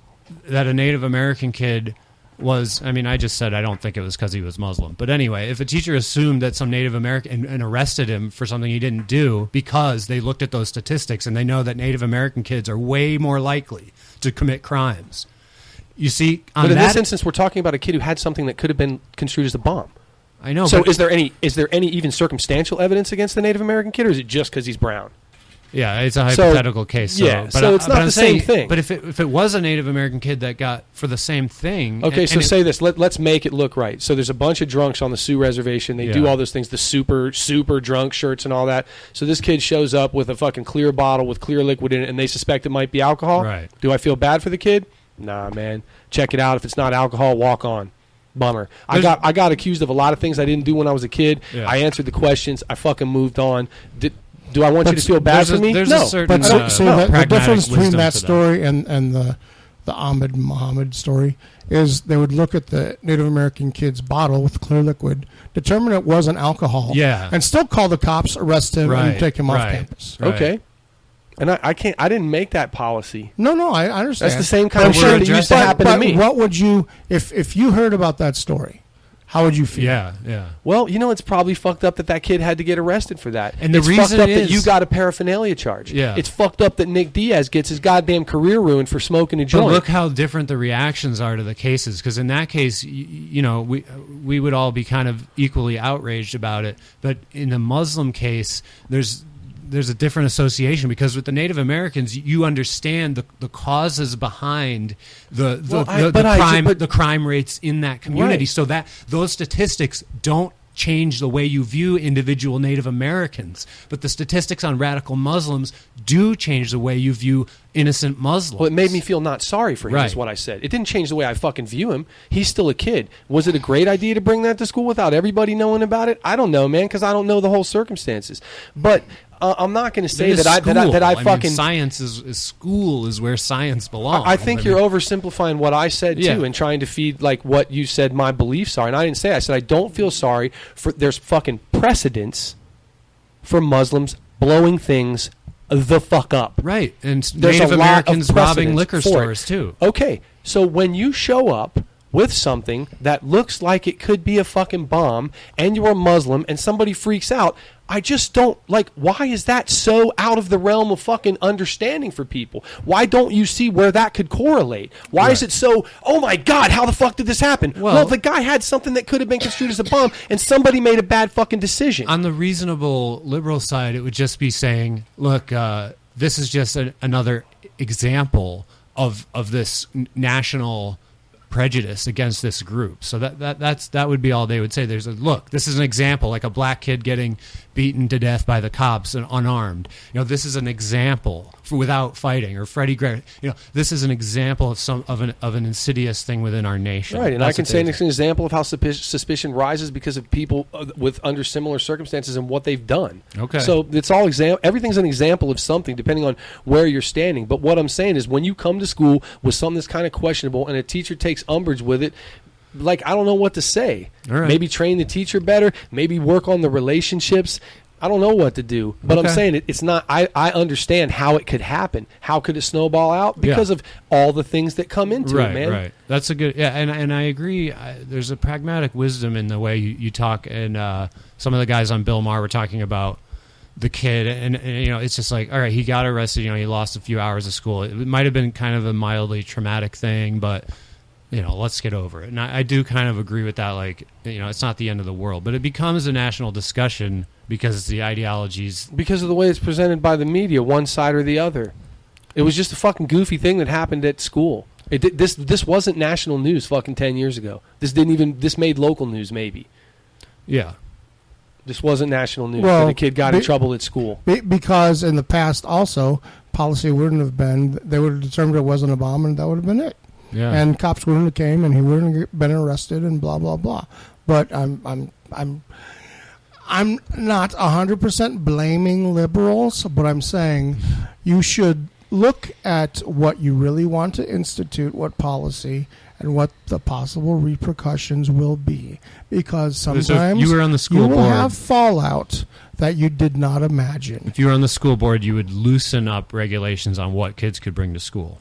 that a Native American kid was, I just said I don't think it was because he was Muslim. But anyway, if a teacher assumed that some Native American and arrested him for something he didn't do because they looked at those statistics and they know that Native American kids are way more likely to commit crimes. You see, but in this instance, we're talking about a kid who had something that could have been construed as a bomb. I know. So is there any even circumstantial evidence against the Native American kid, or is it just because he's brown? Yeah, it's a hypothetical case. So, yeah, so it's not the same thing. But if it was a Native American kid that got for the same thing... Okay, say this. Let's make it look right. So there's a bunch of drunks on the Sioux Reservation. They do all those things, the super, super drunk shirts and all that. So this kid shows up with a fucking clear bottle with clear liquid in it, and they suspect it might be alcohol. Right. Do I feel bad for the kid? Nah, man. Check it out. If it's not alcohol, walk on. Bummer. I got accused of a lot of things I didn't do when I was a kid. Yeah. I answered the questions. I fucking moved on. Do I want you to feel bad for me? There's no. a certain the difference between that story and the Ahmed Mohammed story is they would look at the Native American kid's bottle with clear liquid, determine it wasn't alcohol, and still call the cops, arrest him, and take him off campus. Right. Okay. And I didn't make that policy. No, I understand. That's the same kind of shit that used to happen to me. What would you, if you heard about that story, how would you feel? Yeah. Well, it's probably fucked up that kid had to get arrested for that. And the reason fucked up that you got a paraphernalia charge. Yeah. It's fucked up that Nick Diaz gets his goddamn career ruined for smoking a joint. But look how different the reactions are to the cases. Because in that case, we would all be kind of equally outraged about it. But in the Muslim case, there's a different association, because with the Native Americans, you understand the causes behind the crime rates in that community, right. so that those statistics don't change the way you view individual Native Americans, but the statistics on radical Muslims do change the way you view innocent Muslims. Well, it made me feel not sorry for him, is what I said. It didn't change the way I fucking view him. He's still a kid. Was it a great idea to bring that to school without everybody knowing about it? I don't know, man, because I don't know the whole circumstances. But I'm not going to say that I fucking... science is school is where science belongs. I think you're oversimplifying what I said, too, and trying to feed like what you said my beliefs are. And I didn't say that. I said I don't feel sorry for... There's fucking precedence for Muslims blowing things the fuck up. Right. And there's Native Americans robbing liquor stores, too. Okay. So when you show up with something that looks like it could be a fucking bomb and you're a Muslim and somebody freaks out, I just don't, why is that so out of the realm of fucking understanding for people? Why don't you see where that could correlate? Why is it so, oh my God, how the fuck did this happen? Well, the guy had something that could have been construed as a bomb and somebody made a bad fucking decision. On the reasonable liberal side, it would just be saying, look, this is just another example of this national prejudice against this group. So that would be all they would say. There's look, this is an example, like a black kid getting beaten to death by the cops and unarmed. This is an example without fighting. Or Freddie Gray. This is an example of an insidious thing within our nation. Right, and I can say it's an example of how suspicion rises because of people under similar circumstances and what they've done. Okay. So it's all everything's an example of something depending on where you're standing. But what I'm saying is when you come to school with something that's kind of questionable and a teacher takes umbrage with it, I don't know what to say. All right. Maybe train the teacher better. Maybe work on the relationships. I don't know what to do. But I'm saying it's not. I understand how it could happen. How could it snowball out? Because of all the things that come into it, man. Right. That's a good. Yeah, and I agree. There's a pragmatic wisdom in the way you talk. And some of the guys on Bill Maher were talking about the kid, and it's just like, all right, he got arrested. He lost a few hours of school. It might have been kind of a mildly traumatic thing, but let's get over it. And I do kind of agree with that. It's not the end of the world, but it becomes a national discussion because the ideologies, because of the way it's presented by the media, one side or the other. It was just a fucking goofy thing that happened at school. This wasn't national news fucking 10 years ago. This made local news maybe. Yeah. This wasn't national news that a kid got in trouble at school. Because in the past also, policy wouldn't have been, they would have determined it wasn't a bomb and that would have been it. Yeah. And cops wouldn't have came and he wouldn't have been arrested and blah, blah, blah. But I'm not 100% blaming liberals, but I'm saying you should look at what you really want to institute, what policy, and what the possible repercussions will be. Because sometimes you were on the school will board. Have fallout that you did not imagine. If you were on the school board, you would loosen up regulations on what kids could bring to school.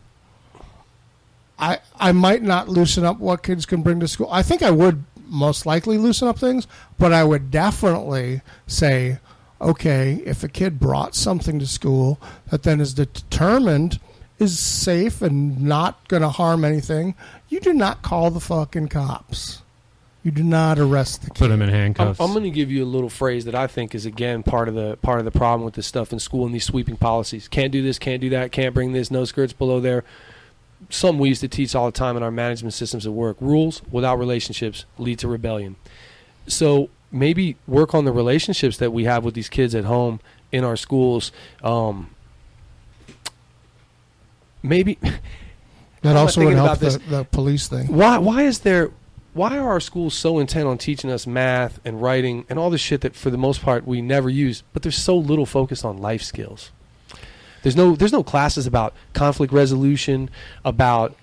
I might not loosen up what kids can bring to school. I think I would most likely loosen up things, but I would definitely say, okay, if a kid brought something to school that then is determined is safe and not going to harm anything, you do not call the fucking cops. You do not arrest the kid. Put him in handcuffs. I'm going to give you a little phrase that I think is, again, part of the problem with this stuff in school and these sweeping policies. Can't do this, can't do that, can't bring this, no skirts below there. Something we used to teach all the time in our management systems at work. Rules without relationships lead to rebellion. So maybe work on the relationships that we have with these kids at home, in our schools. Maybe that also would help the police thing. Why is there why are our schools so intent on teaching us math and writing and all this shit that for the most part we never use, but there's so little focus on life skills? There's no classes about conflict resolution, about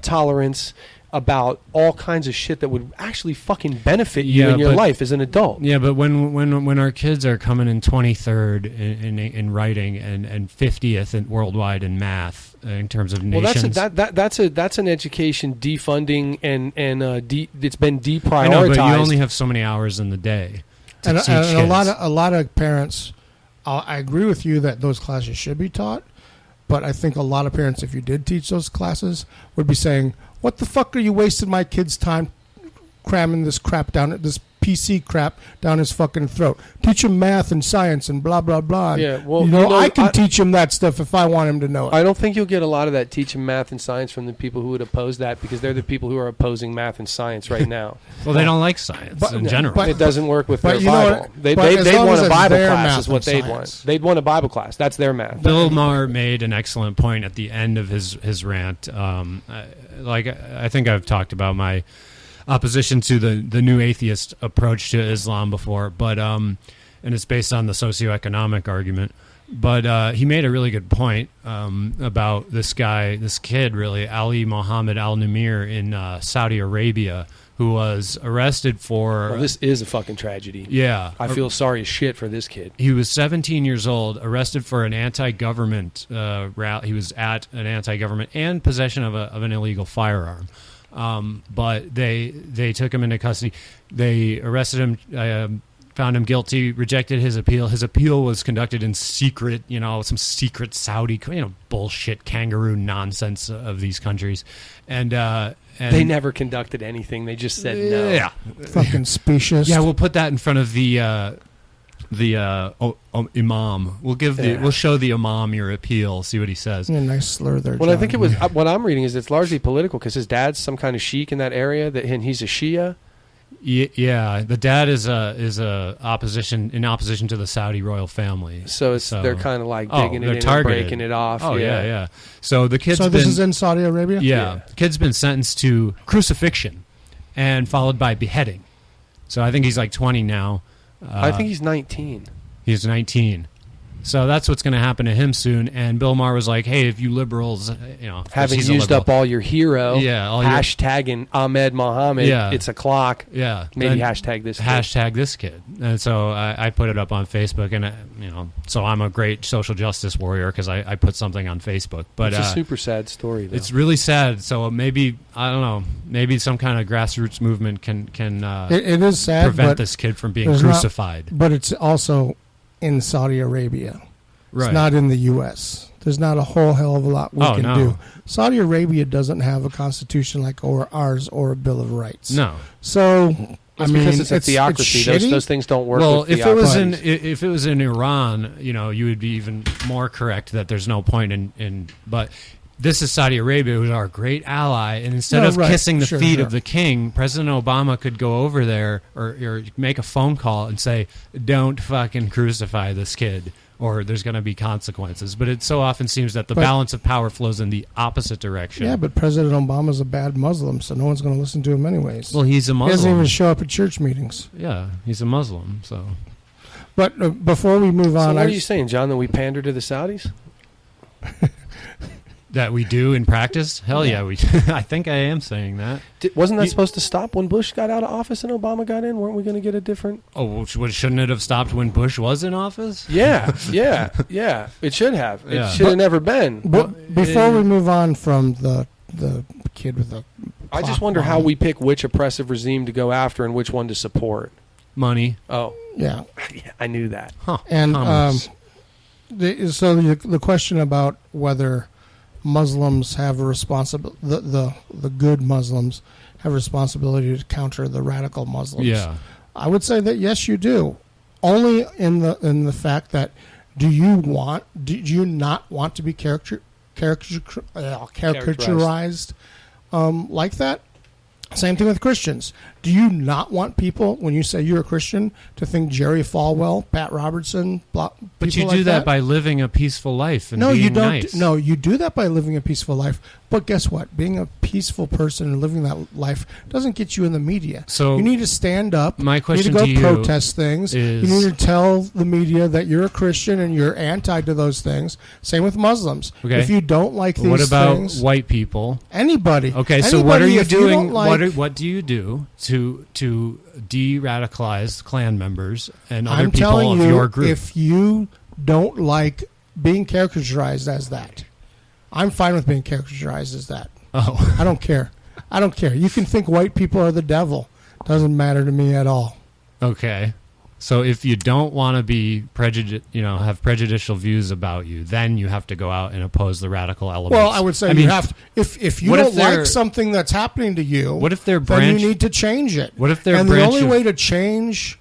tolerance, about all kinds of shit that would actually fucking benefit you in your life as an adult. Yeah, but when our kids are coming in 23rd in writing and 50th worldwide in math in terms of nations. Well, that's an education defunding and it's been deprioritized. I know, but you only have so many hours in the day to teach kids. A lot of parents, I agree with you that those classes should be taught, but I think a lot of parents, if you did teach those classes, would be saying, what the fuck are you wasting my kid's time cramming this crap down, this PC crap down his fucking throat? Teach him math and science and blah, blah, blah. Yeah, well, I can teach him that stuff if I want him to know it. I don't think you'll get a lot of that teaching math and science from the people who would oppose that, because they're the people who are opposing math and science right now. Well, they don't like science in general. But it doesn't work with their Bible. They'd want a Bible class is what they'd want. They'd want a Bible class. That's their math. Bill Maher made an excellent point at the end of his rant. I think I've talked about my opposition to the new atheist approach to Islam before, but and it's based on the socioeconomic argument. But he made a really good point about this kid, really, Ali Mohammed al-Nimir in Saudi Arabia, who was arrested for... Well, this is a fucking tragedy. Yeah. I feel sorry as shit for this kid. He was 17 years old, arrested for an anti-government rally. He was at an anti-government and possession of an illegal firearm. But they took him into custody. They arrested him, found him guilty, rejected his appeal. His appeal was conducted in secret, some secret Saudi, bullshit kangaroo nonsense of these countries. And they never conducted anything. They just said no. Yeah. Fucking specious. Yeah, we'll put that in front of the imam. We'll show the imam your appeal. See what he says. Yeah, nice slur there. Well, John. I think it was what I'm reading is it's largely political because his dad's some kind of sheik in that area, and he's a Shia. Yeah, the dad is in opposition to the Saudi royal family. So they're kind of like digging it in and breaking it off. Oh yeah. So the kid's this is in Saudi Arabia. Yeah, the kid's been sentenced to crucifixion, and followed by beheading. So I think he's like 20 now. I think he's 19. He's 19. So that's what's going to happen to him soon. And Bill Maher was like, "Hey, if you liberals, having used up all your hero, hashtagging Ahmed Mohammed, it's a clock. Yeah, maybe hashtag this. Hashtag this kid." And so I put it up on Facebook, and so I'm a great social justice warrior because I put something on Facebook. But it's a super sad story, though. It's really sad. So maybe I don't know. Maybe some kind of grassroots movement can it is sad, prevent this kid from being crucified. But it's also in Saudi Arabia. Right. It's not in the U.S. There's not a whole hell of a lot we can do. Saudi Arabia doesn't have a constitution like ours or a Bill of Rights. No. So because it's a theocracy. Those things don't work. Well, if it was in Iran, you would be even more correct that there's no point in. But this is Saudi Arabia, who's our great ally, and instead of kissing the feet of the king, President Obama could go over there or make a phone call and say, "Don't fucking crucify this kid, or there's going to be consequences." But it so often seems that the balance of power flows in the opposite direction. Yeah, but President Obama's a bad Muslim, so no one's going to listen to him anyways. Well, he's a Muslim. He doesn't even show up at church meetings. Yeah, he's a Muslim, so... But before we move on... So what are you saying, John, that we pander to the Saudis? That we do in practice? Hell yeah, we. I think I am saying that. Wasn't that supposed to stop when Bush got out of office and Obama got in? Weren't we going to get a different... Oh, shouldn't it have stopped when Bush was in office? Yeah. It should have. It should have never been. But before we move on from the kid with the... I just wonder how we pick which oppressive regime to go after and which one to support. Money. Oh. Yeah. I knew that. Huh. And the question about whether... Muslims have a responsibility. The good Muslims have a responsibility to counter the radical Muslims. Yeah, I would say that yes, you do. Only in the fact that do you not want to be caricaturized like that? Same thing with Christians. Do you not want people, when you say you're a Christian, to think Jerry Falwell, Pat Robertson, but you do like that by living a peaceful life and no, being you don't. nice. No, you do that by living a peaceful life. But guess what? Being a peaceful person and living that life doesn't get you in the media. So you need to stand up. My question you to need to you go protest things. is- You need to tell the media that you're a Christian and you're anti to those things. Same with Muslims. Okay. If you don't like these What about things, white people? anybody. Okay, so what are Anybody, you if you doing? don't like- What do you do to de-radicalize Klan members and other I'm people telling of you, your group? if you don't like being characterized as that, I'm fine with being characterized as that. Oh, I don't care. I don't care. You can think white people are the devil. Doesn't matter to me at all. okay. So if you don't want to be have prejudicial views about you, then you have to go out and oppose the radical elements. Well, I would say you have to. If you what if don't they're- like something that's happening to you, What if they're then branch? you need to change it. What if they're and the branch only of- way to change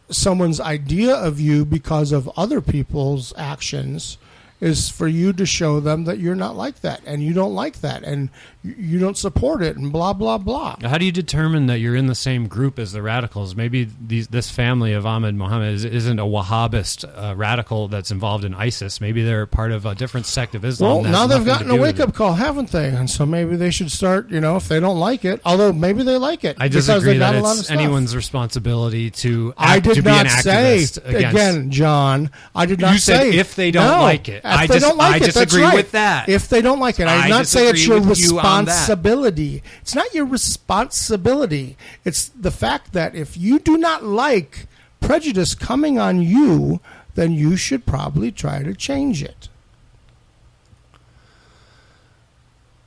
someone's idea of you because of other people's actions is for you to show them that you're not like that and you don't like that and you don't support it and blah blah blah. How do you determine that you're in the same group as the radicals? Maybe this family of Ahmed Mohammed isn't a Wahhabist radical that's involved in ISIS. Maybe they're part of a different sect of Islam. Well, that has now they've nothing to gotten a do with wake-up call, haven't they? And so maybe they should start, if they don't like it, although maybe they like it. I because disagree they got that a lot of it's stuff. anyone's responsibility to I did to be not an say, activist against. again, John, I did not You say. said if they don't like it. If they don't like it, that's disagree right. with that. If they don't like it. I I did not say it's disagree your with you on that. responsibility. It's not your responsibility. It's the fact that if you do not like prejudice coming on you, then you should probably try to change it.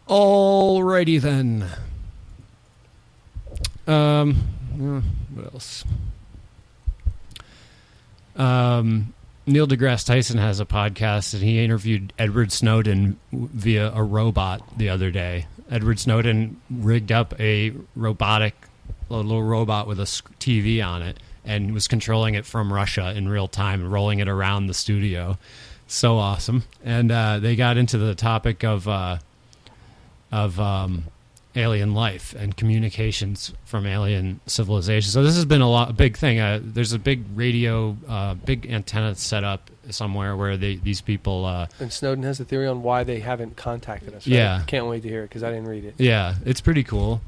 Alrighty then. What else? Neil deGrasse Tyson has a podcast, and he interviewed Edward Snowden via a robot the other day. Edward Snowden rigged up a little robot with a TV on it, and was controlling it from Russia in real time and rolling it around the studio. So awesome. And they got into the topic of alien life and communications from alien civilization. So this has been a big thing. There's a big radio, big antenna set up somewhere where these people. And Snowden has a theory on why they haven't contacted us. Right? Yeah, can't wait to hear it because I didn't read it. Yeah, it's pretty cool.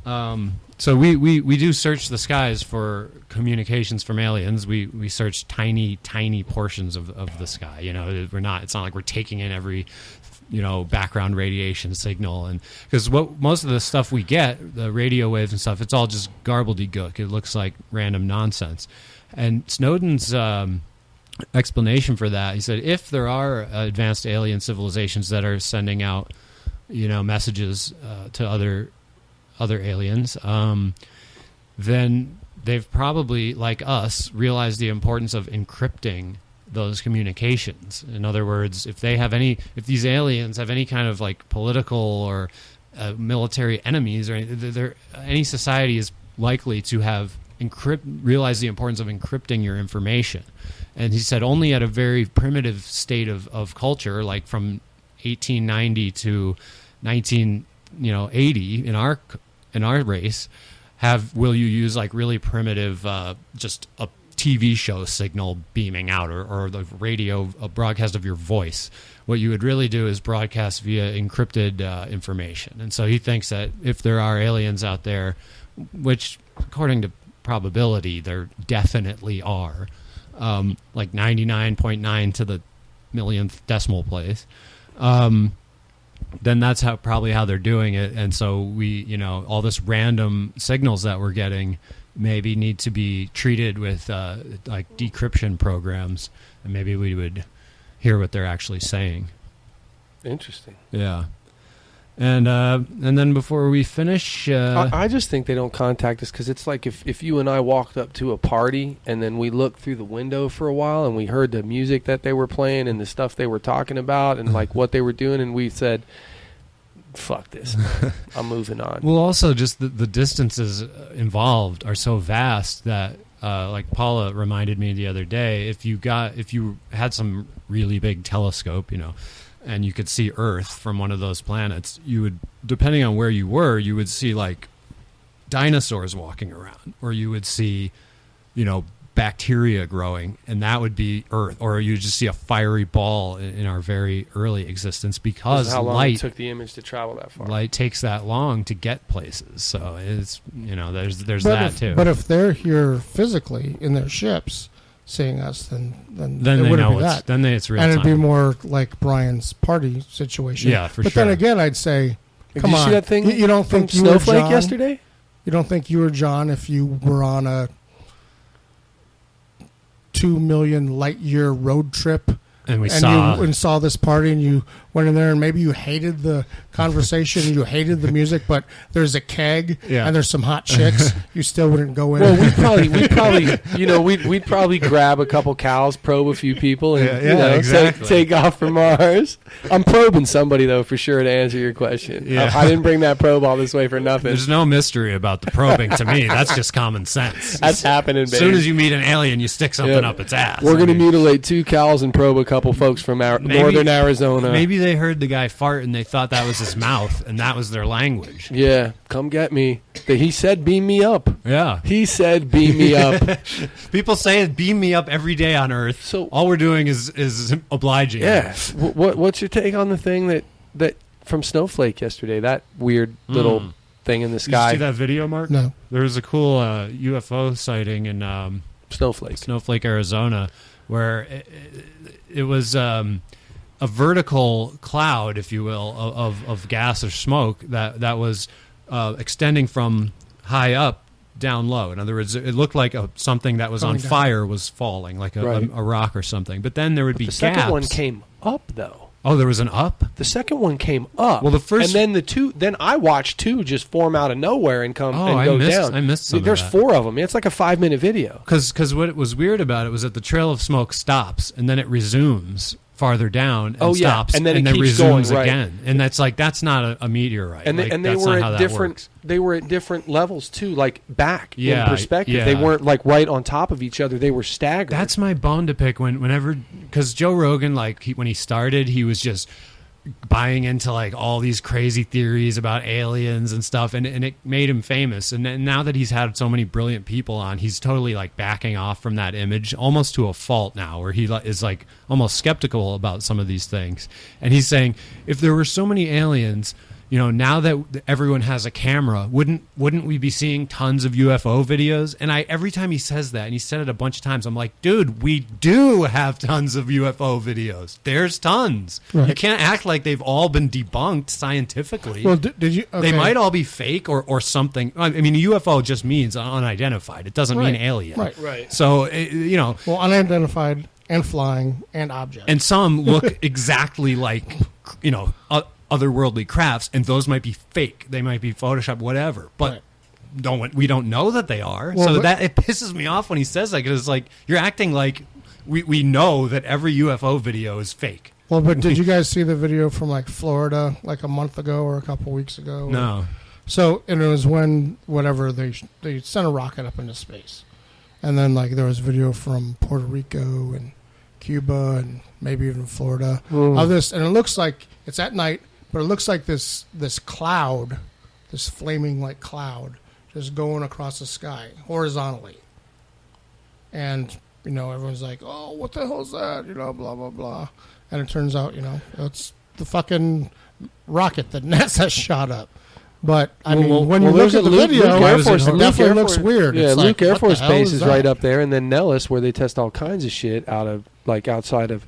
So we do search the skies for communications from aliens. We search tiny portions of the sky. It's not like we're taking in every background radiation signal, and because most of the stuff we get, the radio waves and stuff, it's all just gobbledygook. It looks like random nonsense. And Snowden's explanation for that, he said, if there are advanced alien civilizations that are sending out messages to other aliens, then they've probably, like us, realized the importance of encrypting those communications. In other words, if these aliens have any kind of like political or military enemies, or any society is likely to have realize the importance of encrypting your information. And he said only at a very primitive state of culture, like from 1890 to 1980 in our race, will you use like really primitive just a TV show signal beaming out, or the radio, a broadcast of your voice. What you would really do is broadcast via encrypted information. And so he thinks that if there are aliens out there, which according to probability there definitely are, like 99.9 to the millionth decimal place, then that's probably how they're doing it. And so we, all this random signals that we're getting maybe need to be treated with like decryption programs, and maybe we would hear what they're actually saying. Interesting. Yeah. And then before we finish, I just think they don't contact us because it's like if you and I walked up to a party and then we looked through the window for a while and we heard the music that they were playing and the stuff they were talking about and like what they were doing, and we said, fuck this, man. I'm moving on. Well, also just the distances involved are so vast that like Paula reminded me the other day, if you had some really big telescope, and you could see Earth from one of those planets, you would, depending on where you were, you would see like dinosaurs walking around, or you would see, bacteria growing, and that would be Earth, or you just see a fiery ball in our very early existence because how long light it took the image to travel that far. Light takes that long to get places, so it's there's that too. But if they're here physically in their ships seeing us, then it they wouldn't know be that. Then it's real and time. it'd be more like Brian's party situation. Yeah, for but sure. then again, I'd say, Did come you on, see that thing you don't think from you were Snowflake John yesterday? You don't think you were John if you were on a 2 million light year road trip and saw this party, and you went in there, and maybe you hated the conversation, you hated the music, but there's a keg and there's some hot chicks, you still wouldn't go in. Well, we'd probably grab a couple cows, probe a few people, and exactly. take off from Mars. I'm probing somebody though for sure to answer your question. Yeah. I didn't bring that probe all this way for nothing. There's no mystery about the probing to me. That's just common sense. That's happening, baby. As soon as you meet an alien, you stick something up its ass. We're going to mutilate 2 cows and probe a couple folks from northern Arizona. Maybe they heard the guy fart and they thought that was his mouth, and that was their language. Yeah, come get me. He said, beam me up. Yeah. He said, beam me up. People say, beam me up every day on Earth. So all we're doing is obliging. Yeah. What's your take on the thing that from Snowflake yesterday, that weird little thing in the sky? Did you see that video, Mark? No. There was a cool UFO sighting in Snowflake, Arizona, where it was a vertical cloud, if you will, of gas or smoke that was extending from high up down low. In other words, it looked like something that was on fire was falling, like a rock or something. But then there would be the gaps. second one came up, though. Oh, there was an up? The second one came up. Well, the first... And then then I watched 2 just form out of nowhere and come and go down. I missed some There's of that. 4 of them. It's like a 5-minute video. Because what was weird about it was that the trail of smoke stops, and then it resumes farther down and stops, and then it keeps resumes going, right. again. And that's that's not a meteorite. And they were at different. They were at different levels too, like back in perspective. Yeah. They weren't like right on top of each other. They were staggered. That's my bone to pick. Because Joe Rogan, when he started, he was just buying into all these crazy theories about aliens and stuff, and it made him famous. And now that he's had so many brilliant people on, he's totally backing off from that image, almost to a fault now, where he is almost skeptical about some of these things. And he's saying, if there were so many aliens, now that everyone has a camera, wouldn't we be seeing tons of UFO videos? And every time he says that, and he said it a bunch of times, I'm like, dude, we do have tons of UFO videos. There's tons. Right. You can't act like they've all been debunked scientifically. Well, did you? Okay. They might all be fake or something. I mean, UFO just means unidentified. It doesn't mean alien. Right. So, well, unidentified and flying and object. And some look exactly like, otherworldly crafts, and those might be fake. They might be Photoshop, whatever. But we don't know that they are. Well, so it pisses me off when he says that, because it's you're acting like we know that every UFO video is fake. Well, but did you guys see the video from Florida a month ago or a couple weeks ago? No. So it was when they sent a rocket up into space, and then there was video from Puerto Rico and Cuba and maybe even Florida of this, and it looks like it's at night. But it looks like this cloud, this flaming cloud, just going across the sky horizontally. And, everyone's like, oh, what the hell is that? Blah, blah, blah. And it turns out, it's the fucking rocket that NASA shot up. But, when you look at the video, it definitely looks weird. Yeah, it's Luke Air Force Base is that? right up there. And then Nellis, where they test all kinds of shit out of, outside of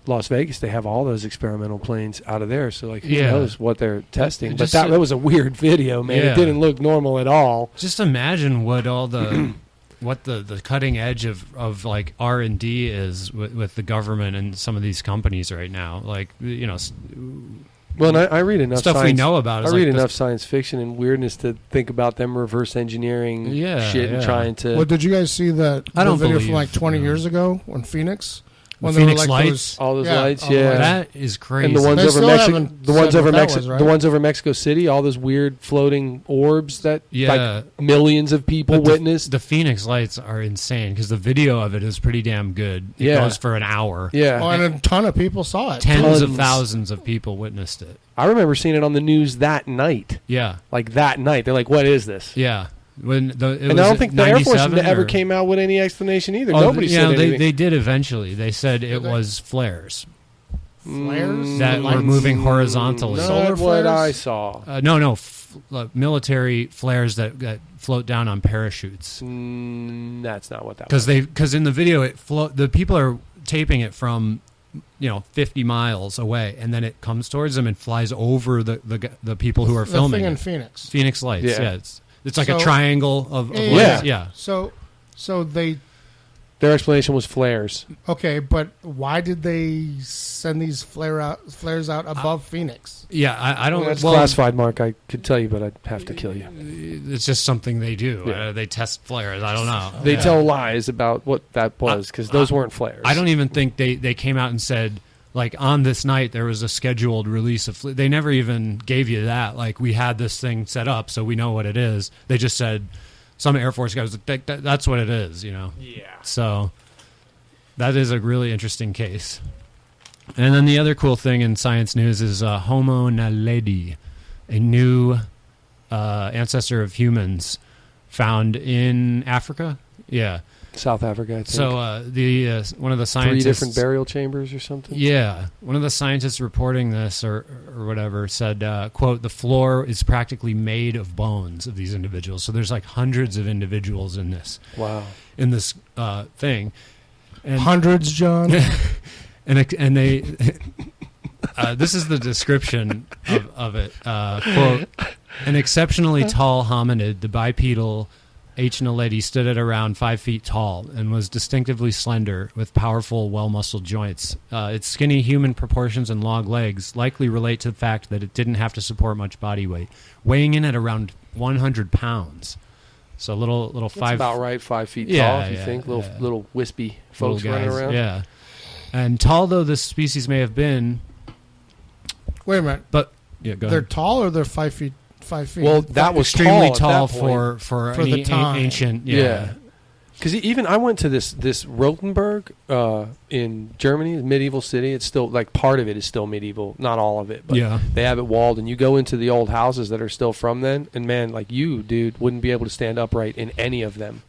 Las Vegas, they have all those experimental planes out of there. So, who knows what they're testing. But that was a weird video, man. It didn't look normal at all. Just imagine what all the... what the cutting edge of R&D is with the government and some of these companies right now. Well, and I read enough stuff science, we know about. I read enough science fiction and weirdness to think about them reverse engineering shit and trying to... Well, did you guys see that I don't video believe, from 20 years ago in Phoenix When Phoenix there were, Lights. All those Yeah, lights, all the yeah. lights. That is crazy. And the ones They over still Mexico, haven't said what that was, right? the ones over Mexico City, all those weird floating orbs that like millions of people But witnessed. The Phoenix Lights are insane because the video of it is pretty damn good. It Yeah. goes for an hour. yeah, Oh, and a ton of people saw it. Tens of Tons. thousands of people witnessed it. I remember seeing it on the news that night. Yeah, Like that night, they're like, "What is this?" yeah. When And I don't think the Air Force 97 ever or- came out with any explanation either. Oh, Nobody yeah, said anything. they did eventually. They said it they? was flares Flares? that were moving horizontally. Not Solar what flares? I saw. No, military flares that float down on parachutes. That's not what that was. Because in the video the people are taping it from 50 miles away, and then it comes towards them and flies over the people who are The filming. thing in it. Phoenix. Phoenix Lights, Yeah. yeah. It's like a So- triangle of Yeah. lights. Yeah. So they Their explanation was flares. okay, but why did they send these flares out above Phoenix? Yeah, I don't. That's well, classified, Mark. I could tell you, but I'd have to kill you. it's just something they do. Yeah. They test flares. I don't know. They Yeah. tell lies about what that was because those weren't flares. I don't even think they came out and said, like, on this night there was a scheduled release of they never even gave you that. Like, we had this thing set up so we know what it is. They just said some Air Force guys, that's what it is, Yeah. So that is a really interesting case. And then the other cool thing in science news is Homo naledi, a new ancestor of humans found in Africa. Yeah. South Africa, I think. So one of the 3 scientists, different burial chambers or something. yeah, one of the scientists reporting this or whatever said, "quote: the floor is practically made of bones of these individuals." So there's like hundreds of individuals in this Wow. Thing, and Hundreds, John. and they this is the description of it. Quote: an exceptionally tall hominid, the bipedal H. naledi, stood at around 5 feet tall and was distinctively slender with powerful, well-muscled joints. Its skinny human proportions and long legs likely relate to the fact that it didn't have to support much body weight, weighing in at around 100 pounds. So little That's five. about right, 5 feet Yeah, tall, if you yeah, think. yeah. Little wispy little folks running guys, around. Yeah. And tall though this species may have been, Wait a minute. but yeah, go They're ahead. tall or they're 5 feet? 5 feet. Well, that was Extremely tall tall at that point. for For any the time. ancient. Yeah. Because even I went to this Rothenburg in Germany, a medieval city. It's still, like, part of it is still medieval. Not all of it, but Yeah. they have it walled. And you go into the old houses that are still from then, and man, like you, dude, wouldn't be able to stand upright in any of them.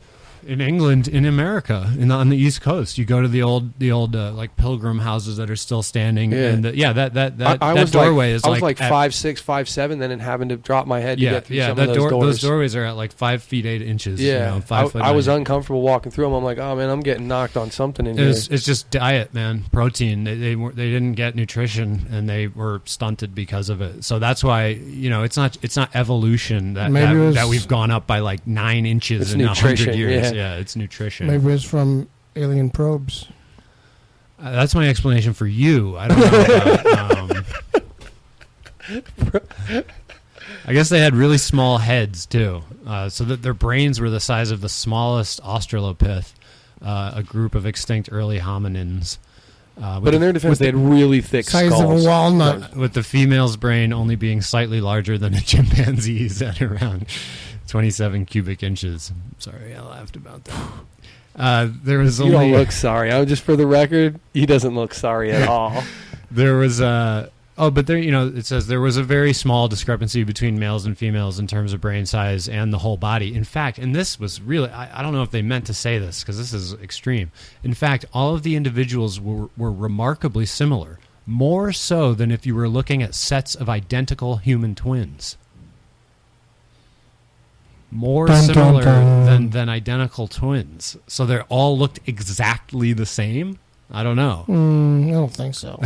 In England, in America, on the East Coast, you go to the old like pilgrim houses that are still standing, Yeah. and that I was doorway is I was like like 5'6", 5'7", then having to drop my head to yeah, get through yeah. some That of those doors. those doorways are at like 5 feet 8 inches. Yeah, 5 foot. I was 9. uncomfortable walking through them. I'm like, oh man, I'm getting knocked on something in It's here. just diet, man. Protein. They didn't get nutrition, and they were stunted because of it. So that's why it's not evolution that Maybe it was- that we've gone up by like 9 inches It's in 100 nutrition, years. yeah. Yeah, it's nutrition. Maybe it's from alien probes. That's my explanation for you. I don't know. I guess they had really small heads too, so that their brains were the size of the smallest Australopith, a group of extinct early hominins. But in their defense, they had really thick Size skulls. of a walnut. With the female's brain only being slightly larger than a chimpanzee's at around 27 cubic inches. Sorry, I laughed about that. There was You only don't look sorry. Just for the record, he doesn't look sorry at all. there was but there it says there was a very small discrepancy between males and females in terms of brain size and the whole body. In fact, and this was really I don't know if they meant to say this because this is extreme. In fact, all of the individuals were remarkably similar, more so than if you were looking at sets of identical human twins. More Dun, dun, similar dun. than identical twins. So they all looked exactly the same. I don't know. I don't think so.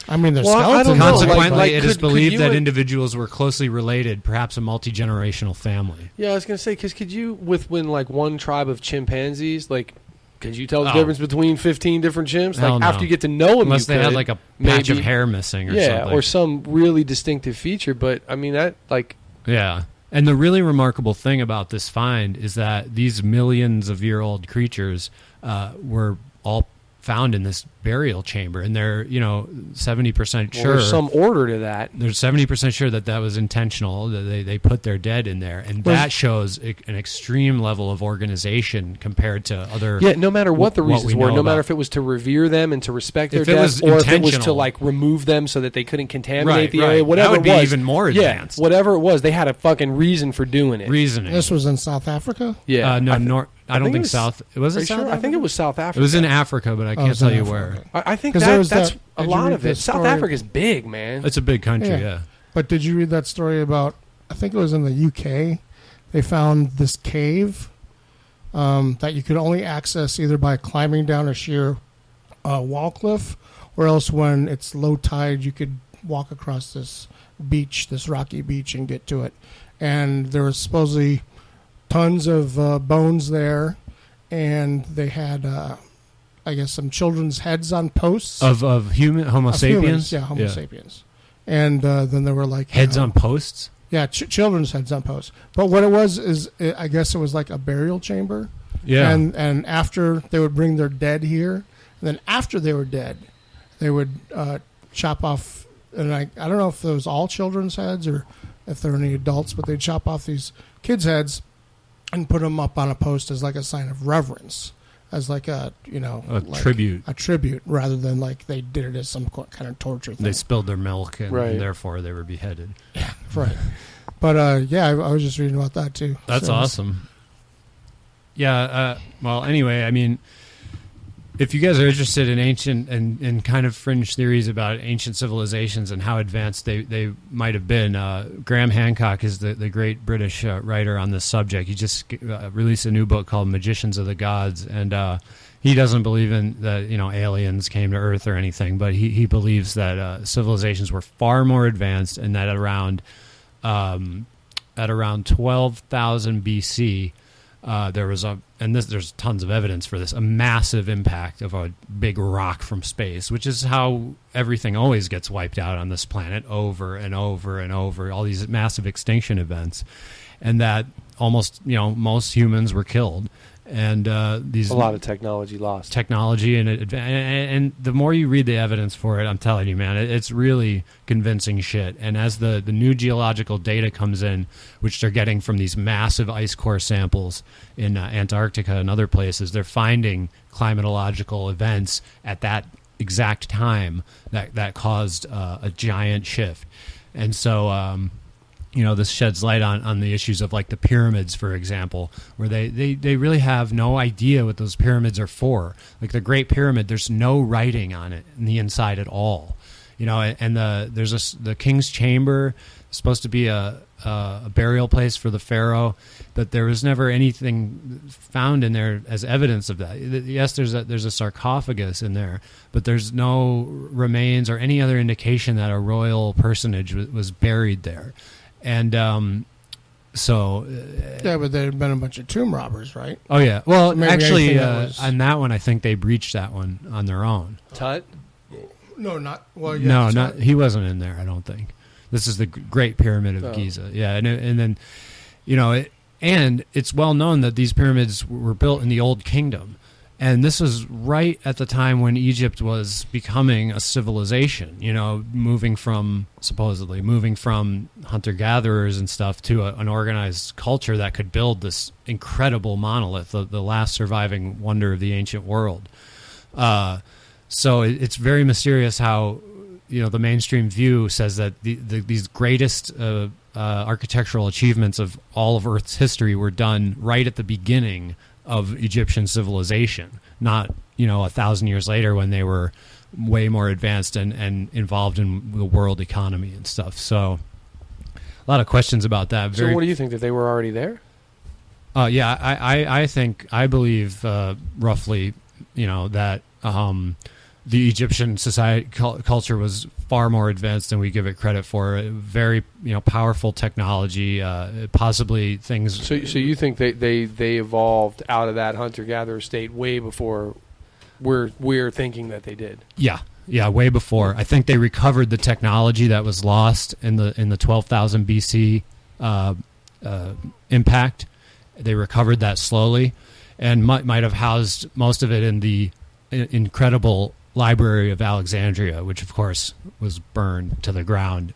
I mean, their Well, I skeletons. don't know. Consequently, Like, it is could believed you that like- individuals were closely related, perhaps a multi-generational family. Yeah, I was gonna say because could you when like one tribe of chimpanzees like. Could you tell the Oh. difference between 15 different chimps? Hell Like no. after you get to know them, Unless you they had could, like a patch of maybe. hair missing or Yeah, something. or some really distinctive feature. But I mean that like Yeah. And the really remarkable thing about this find is that these millions of year old creatures were all found in this burial chamber, and they're 70% sure. There's some order to that. They're 70% sure that was intentional. That they put their dead in there, and that shows an extreme level of organization compared to other. Yeah, no matter what the reasons were, no matter if it was to revere them and to respect their death, or if it was to like remove them so that they couldn't contaminate the area, whatever that would it was, be even more advanced. Yeah, whatever it was, they had a fucking reason for doing it. Reasoning. This was in South Africa? Yeah, I don't think South. Was it South? Sure? I think it was South Africa. It was in Africa, but I can't tell you where. I think that's a lot of it. South Africa's big, man. It's a big country, yeah. But did you read that story about? I think it was in the UK. They found this cave that you could only access either by climbing down a sheer wall cliff, or else when it's low tide, you could walk across this beach, this rocky beach, and get to it. And there was supposedly tons of bones there, and they had, I guess, some children's heads on posts of Homo sapiens. Yeah, Homo sapiens. And then there were like heads on posts. Yeah, children's heads on posts. But what it was is, I guess it was like a burial chamber. Yeah. And after they would bring their dead here, and then after they were dead, they would chop off. And I don't know if it was all children's heads or if there were any adults, but they'd chop off these kids' heads and put them up on a post as like a sign of reverence, as like a tribute, rather than like they did it as some kind of torture thing. They spilled their milk and therefore they were beheaded. Yeah, right. But I was just reading about that too. That's awesome. Yeah. Well, anyway, I mean, if you guys are interested in ancient and kind of fringe theories about ancient civilizations and how advanced they might have been, Graham Hancock is the great British writer on this subject. He just released a new book called Magicians of the Gods, and he doesn't believe in that aliens came to Earth or anything, but he believes that civilizations were far more advanced, and that at around 12,000 BC. There's tons of evidence for this, a massive impact of a big rock from space, which is how everything always gets wiped out on this planet over and over and over, all these massive extinction events, and that almost, most humans were killed. And a lot of technology lost. Technology and the more you read the evidence for it, I'm telling you, man, it's really convincing shit. And as the new geological data comes in, which they're getting from these massive ice core samples in Antarctica and other places, they're finding climatological events at that exact time that caused a giant shift. And so this sheds light on the issues of like the pyramids, for example, where they really have no idea what those pyramids are for. Like the Great Pyramid, there's no writing on it in the inside at all. And there's the King's Chamber, supposed to be a burial place for the pharaoh, but there was never anything found in there as evidence of that. Yes, there's a sarcophagus in there, but there's no remains or any other indication that a royal personage was buried there. And yeah, but there had been a bunch of tomb robbers, right? Oh yeah. Well, so actually, on that one, I think they breached that one on their own. Tut? No, not well. Yeah, no, he wasn't in there. I don't think. This is the Great Pyramid of Giza. Yeah, and then, and it's well known that these pyramids were built in the Old Kingdom. And this was right at the time when Egypt was becoming a civilization, supposedly moving from hunter-gatherers and stuff to an organized culture that could build this incredible monolith, the last surviving wonder of the ancient world. So it's very mysterious how, the mainstream view says that these greatest architectural achievements of all of Earth's history were done right at the beginning of Egyptian civilization, not 1,000 years later when they were way more advanced and involved in the world economy and stuff. So a lot of questions about that. So what do you think, that they were already there? Yeah, I believe roughly that the Egyptian society culture was far more advanced than we give it credit for. Very powerful technology, possibly things. So you think they evolved out of that hunter-gatherer state way before we're thinking that they did? Yeah, way before. I think they recovered the technology that was lost in the 12,000 BC impact. They recovered that slowly, and might have housed most of it in the incredible Library of Alexandria, which of course was burned to the ground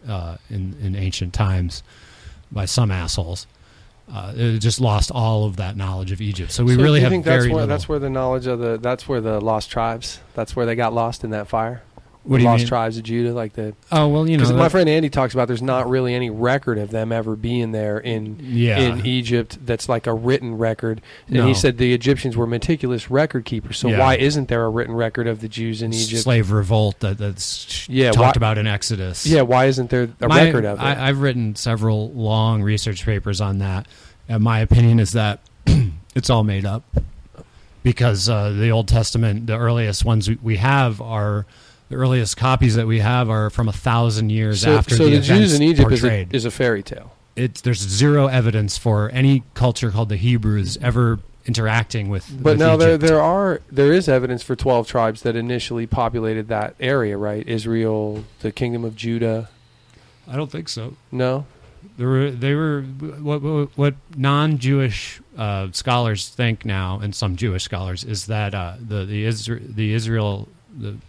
in ancient times by some assholes. It just lost all of that knowledge of Egypt. So we really have very little. That's where the knowledge of that's where the lost tribes. That's where they got lost in that fire. What do you lost mean? Tribes of Judah, like the. Oh well, because my friend Andy talks about there's not really any record of them ever being there in Egypt. That's like a written record, and he said the Egyptians were meticulous record keepers. So why isn't there a written record of the Jews in Egypt? Slave revolt that's talked about in Exodus. Yeah, why isn't there a record of it? I've written several long research papers on that, and my opinion is that it's all made up because the Old Testament, the earliest ones we have are. The earliest copies that we have are from 1,000 years after the events Jews in Egypt portrayed. is a fairy tale. There's zero evidence for any culture called the Hebrews ever interacting with. But now Egypt. there is evidence for 12 tribes that initially populated that area, right? Israel, the kingdom of Judah. I don't think so. No, they were what non-Jewish scholars think now, and some Jewish scholars, is that the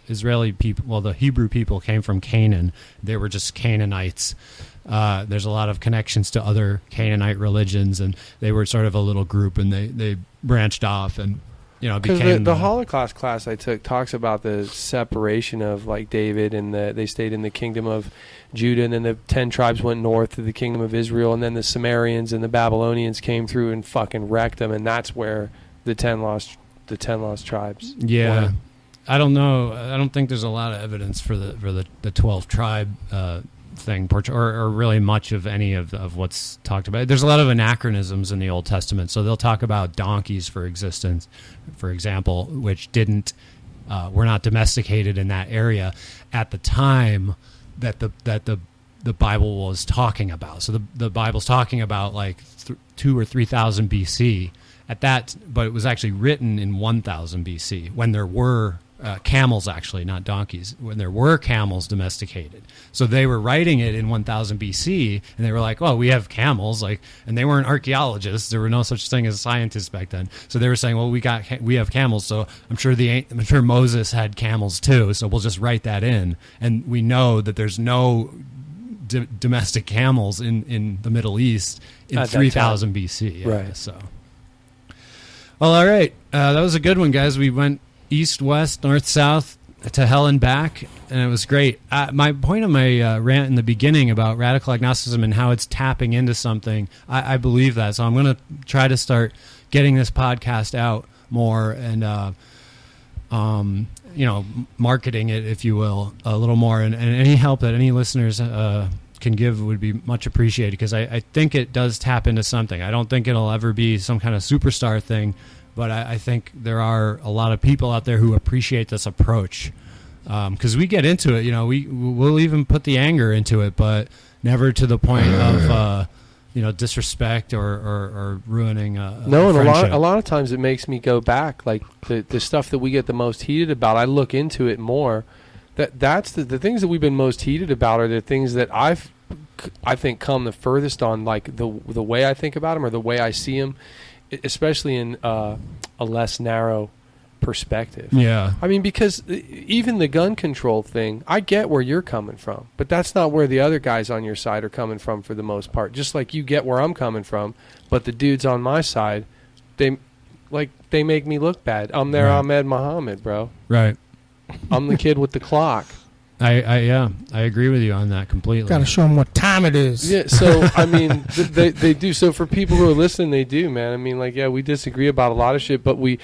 Israeli people, well, the Hebrew people came from Canaan. They were just Canaanites. There's a lot of connections to other Canaanite religions, and they were sort of a little group, and they branched off and became the Holocaust class I took talks about the separation of like David, and they stayed in the kingdom of Judah, and then the 10 tribes went north to the kingdom of Israel, and then the Sumerians and the Babylonians came through and fucking wrecked them, and that's where the 10 lost tribes. Yeah. went. I don't know. I don't think there's a lot of evidence for the 12 tribe thing, or really much of any of what's talked about. There's a lot of anachronisms in the Old Testament. So they'll talk about donkeys, for example, which were not domesticated in that area at the time that the Bible was talking about. So the Bible's talking about like 2,000 or 3,000 BC at that, but it was actually written in 1,000 BC when there were camels, actually, not donkeys, when there were camels domesticated. So they were writing it in 1000 BC, and they were like, "Oh, we have camels," and they weren't archaeologists. There were no such thing as scientists back then. So they were saying, "Well, we have camels, so I'm sure Moses had camels too. So we'll just write that in." And we know that there's no domestic camels in the Middle East in 3000 BC. Yeah, right. So, well, all right, that was a good one, guys. We went east, west, north, south, to hell and back, and it was great. My point of my rant in the beginning about radical agnosticism and how it's tapping into something, I believe that. So I'm going to try to start getting this podcast out more and, marketing it, if you will, a little more. And any help that any listeners can give would be much appreciated, because I think it does tap into something. I don't think it'll ever be some kind of superstar thing, but I think there are a lot of people out there who appreciate this approach, because we get into it. We'll even put the anger into it, but never to the point of disrespect or ruining a friendship. And a lot of times it makes me go back. Like the stuff that we get the most heated about, I look into it more. That's the things that we've been most heated about are the things that I think come the furthest on, like the way I think about them or the way I see them, especially in a less narrow perspective. Yeah. I mean, because even the gun control thing, I get where you're coming from, but that's not where the other guys on your side are coming from for the most part. Just like you get where I'm coming from, but the dudes on my side, they make me look bad. I'm their Ahmed Mohammed, bro. Right. I'm the kid with the clock. I agree with you on that completely. Got to show them what time it is. Yeah, so I mean, they do. So for people who are listening, they do, man. I mean, we disagree about a lot of shit, but we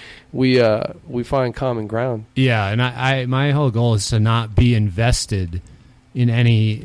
find common ground. Yeah, and my whole goal is to not be invested in any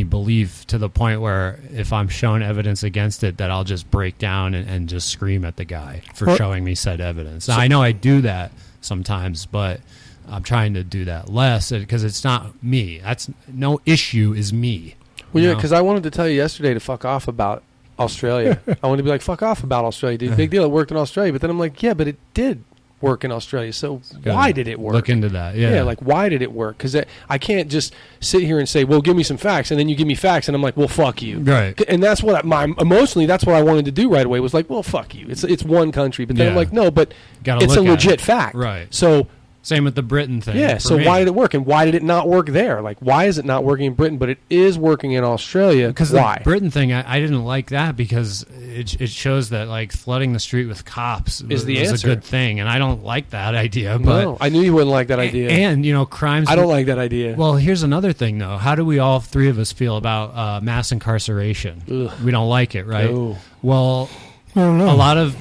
belief to the point where if I'm shown evidence against it, that I'll just break down and just scream at the guy for showing me said evidence. Now, I know I do that sometimes, but I'm trying to do that less because it's not me. That's no issue is me. Well, yeah, because I wanted to tell you yesterday to fuck off about Australia. I wanted to be like, fuck off about Australia, dude. Big deal. It worked in Australia. But then I'm like, yeah, but it did. work in Australia. So why did it work? Look into that. Yeah. Yeah, like why did it work? Because I can't just sit here and say, well, give me some facts, and then you give me facts, and I'm like, well, fuck you. Right. And that's what emotionally, that's what I wanted to do right away, was like, well, fuck you. It's one country. But then I'm like, no, but it's a legit fact. Right. So same with the Britain thing. yeah, so why did it work? And why did it not work there? Like, why is it not working in Britain, but it is working in Australia? Because why? the Britain thing, I didn't like that because it shows that, like, flooding the street with cops is the was answer. a good thing, and I don't like that idea. But no, I knew you wouldn't like that idea. And, you know, crimes... I don't like that idea. Well, here's another thing, though. How do we all three of us feel about mass incarceration? Ugh. We don't like it, right? No. Well, I don't know. a lot of...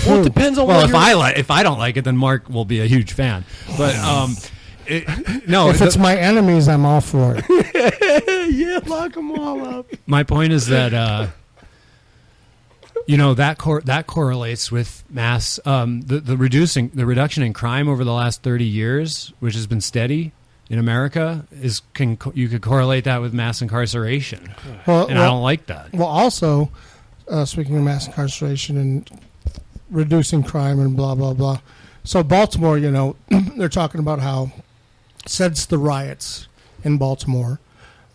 Well, it depends on well, what if I don't like it, then Mark will be a huge fan. But no, if it's my enemies, I'm all for it. yeah, lock them all up. my point is that you know, that correlates with mass the reduction in crime over the last 30 years, which has been steady in America, you could correlate that with mass incarceration, and I don't like that. Well, also, speaking of mass incarceration and reducing crime and blah, blah, blah. So Baltimore, you know, they're talking about how since the riots in Baltimore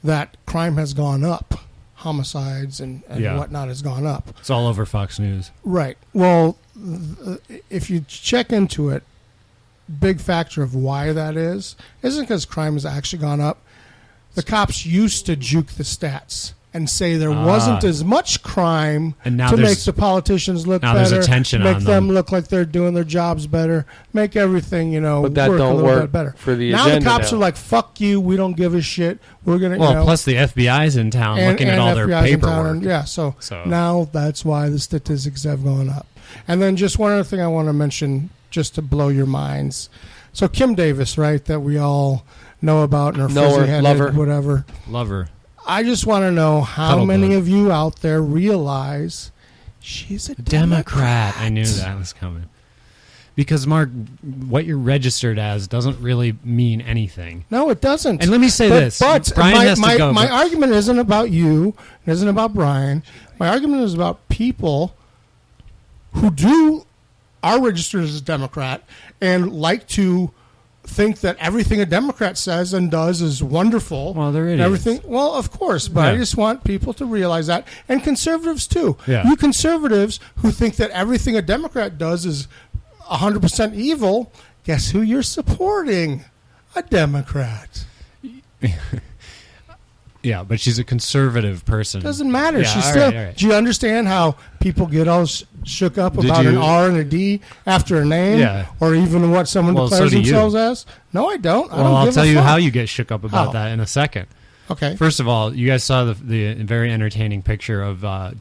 that crime has gone up. Homicides and whatnot has gone up. It's all over Fox News. Right. Well, if you check into it, big factor of why that isn't because crime has actually gone up. The cops used to juke the stats and say there wasn't as much crime and now to make the politicians look now better, there's attention make on them look like they're doing their jobs better, make everything, you know, but that work don't a little work bit better. For the now agenda the cops now. are like, fuck you, we don't give a shit. We're going to, well, you know. plus the FBI's in town looking at all their FBI's in town, paperwork. and, yeah, so now that's why the statistics have gone up. And then just one other thing I want to mention, just to blow your minds. So Kim Davis, right, that we all know about and are frizzy-headed, love her. whatever. Love her. I just want to know how Cuddle many bug. of you out there realize she's a Democrat. I knew that was coming. Because, Mark, what you're registered as doesn't really mean anything. No, it doesn't. And let me say this. But Bryan has to go. my argument isn't about you. It isn't about Bryan. My argument is about people who are registered as a Democrat and like to think that everything a Democrat says and does is wonderful. Well, they're idiots. Everything. Well, of course, but I just want people to realize that, and conservatives too. Yeah. You conservatives who think that everything a Democrat does is 100% evil. Guess who you're supporting? A Democrat. Yeah, but she's a conservative person. Doesn't matter. Yeah, She's all still. right. Do you understand how people get all shook up about an R and a D after a name, Yeah. or even what someone Well, declares so do you. themselves as? No, I don't. I don't I'll give tell a you fuck. how you get shook up about How? that in a second. Okay. First of all, you guys saw the very entertaining picture of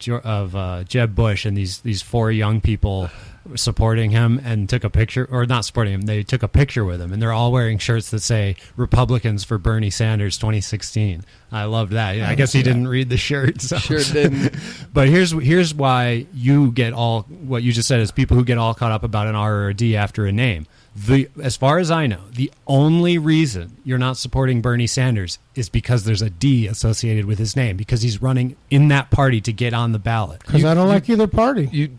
Jeb Bush and these four young people supporting him, and took a picture, or not supporting him, they took a picture with him, and they're all wearing shirts that say Republicans for Bernie Sanders 2016. I loved that. Yeah, I guess he didn't read the shirt. So. Sure didn't. But here's why you get all, what you just said is people who get all caught up about an R or a D after a name. As far as I know, the only reason you're not supporting Bernie Sanders is because there's a D associated with his name, because he's running in that party to get on the ballot. Because I don't like either party.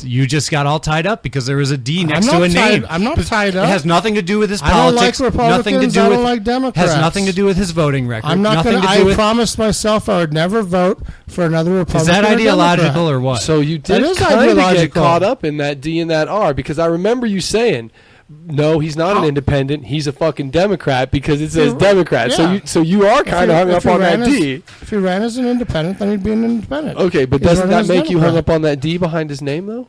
You just got all tied up because there was a D next to a name. I'm not tied up. It has nothing to do with his I don't politics. like Republicans. Nothing to do I don't with, like Democrats. Has nothing to do with his voting record. I'm not nothing going to do with. I promised myself I would never vote for another Republican. Is that or ideological Democrat. or what? So you That did is kind of get ideological. caught up in that D and that R, because I remember you saying, no, he's not an independent. He's a fucking Democrat because it says Democrat. Yeah. So you are kind of hung up on that D. If he ran as an independent, then he'd be an independent. Okay, but He's doesn't running that as make you hung Democrat. up on that D behind his name, though?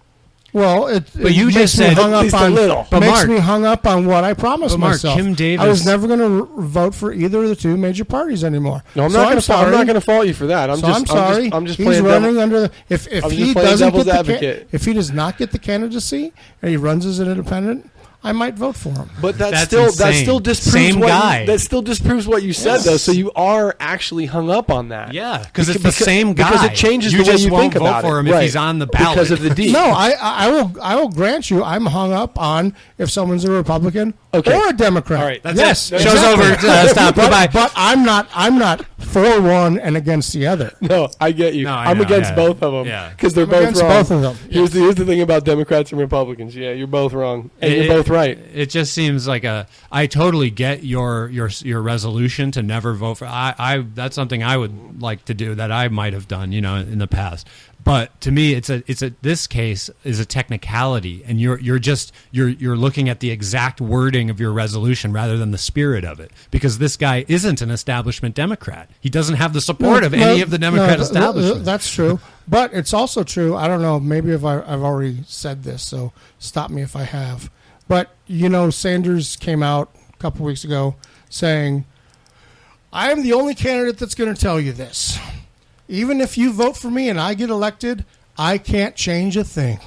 Well, But you makes just me said hung at up least a on, little. But makes Mark- me hung up on what I promised But Mark, myself. Kim Davis- I was never going to vote for either of the two major parties anymore. No, I'm So not going to. I'm not going to. to fault you for that. I'm sorry. I'm just He's playing running devil. under the. If I'm he just playing doesn't devil's get the advocate. if he does not get the candidacy and he runs as an independent, I might vote for him. But That's that insane. still disproves Same what guy. You, that still disproves what you said, Yes. though. So you are actually hung up on that. Yeah, because it's the same guy. Because it changes you the way just you won't think vote about for it. him Right. if he's on the ballot because of the D. No, I will grant you I'm hung up on if someone's a Republican Okay. or a Democrat. All right. That's yes, it. Show's over. Stop. But, Goodbye. but I'm not for one and against the other. No, I get you. No, I I'm know, against yeah. both of them. Yeah. Because they're I'm both against wrong. both of them. Here's the thing about Democrats and Republicans. Yeah, you're both wrong. And you're both right. It just seems like I totally get your resolution to never vote for. I that's something I would like to do that I might have done, in the past. But to me, this case is a technicality, and you're looking at the exact wording of your resolution rather than the spirit of it, because this guy isn't an establishment Democrat. He doesn't have the support of any of the Democrat establishment. That's true, but it's also true. I don't know. Maybe I've already said this, so stop me if I have. But Sanders came out a couple weeks ago saying, "I am the only candidate that's going to tell you this. Even if you vote for me and I get elected, I can't change a thing.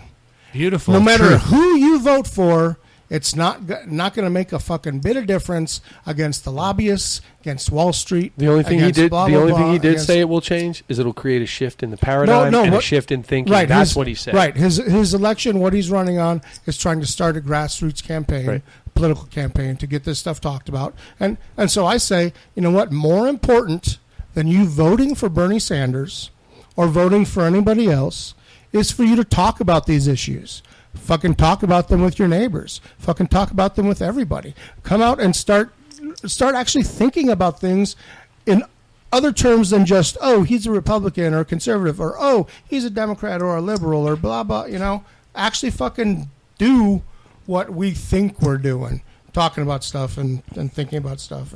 Beautiful. No matter True. who you vote for, it's not going to make a fucking bit of difference against the lobbyists, against Wall Street." The only thing he did say it will change is it'll create a shift in the paradigm and a shift in thinking. Right, that's what he said. Right. His election, what he's running on, is trying to start a grassroots campaign, right. Political campaign, to get this stuff talked about. And so I say, you know what? More important than you voting for Bernie Sanders or voting for anybody else is for you to talk about these issues. Fucking talk about them with your neighbors. Fucking talk about them with everybody. Come out and start actually thinking about things in other terms than just, oh, he's a Republican or a conservative, or oh, he's a Democrat or a liberal or blah, blah, Actually fucking do what we think we're doing. Talking about stuff and thinking about stuff.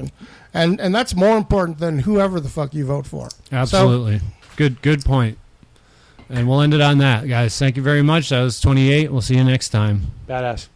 And that's more important than whoever the fuck you vote for. Absolutely. So, good point. And we'll end it on that, guys. Thank you very much. That was 28. We'll see you next time. Badass.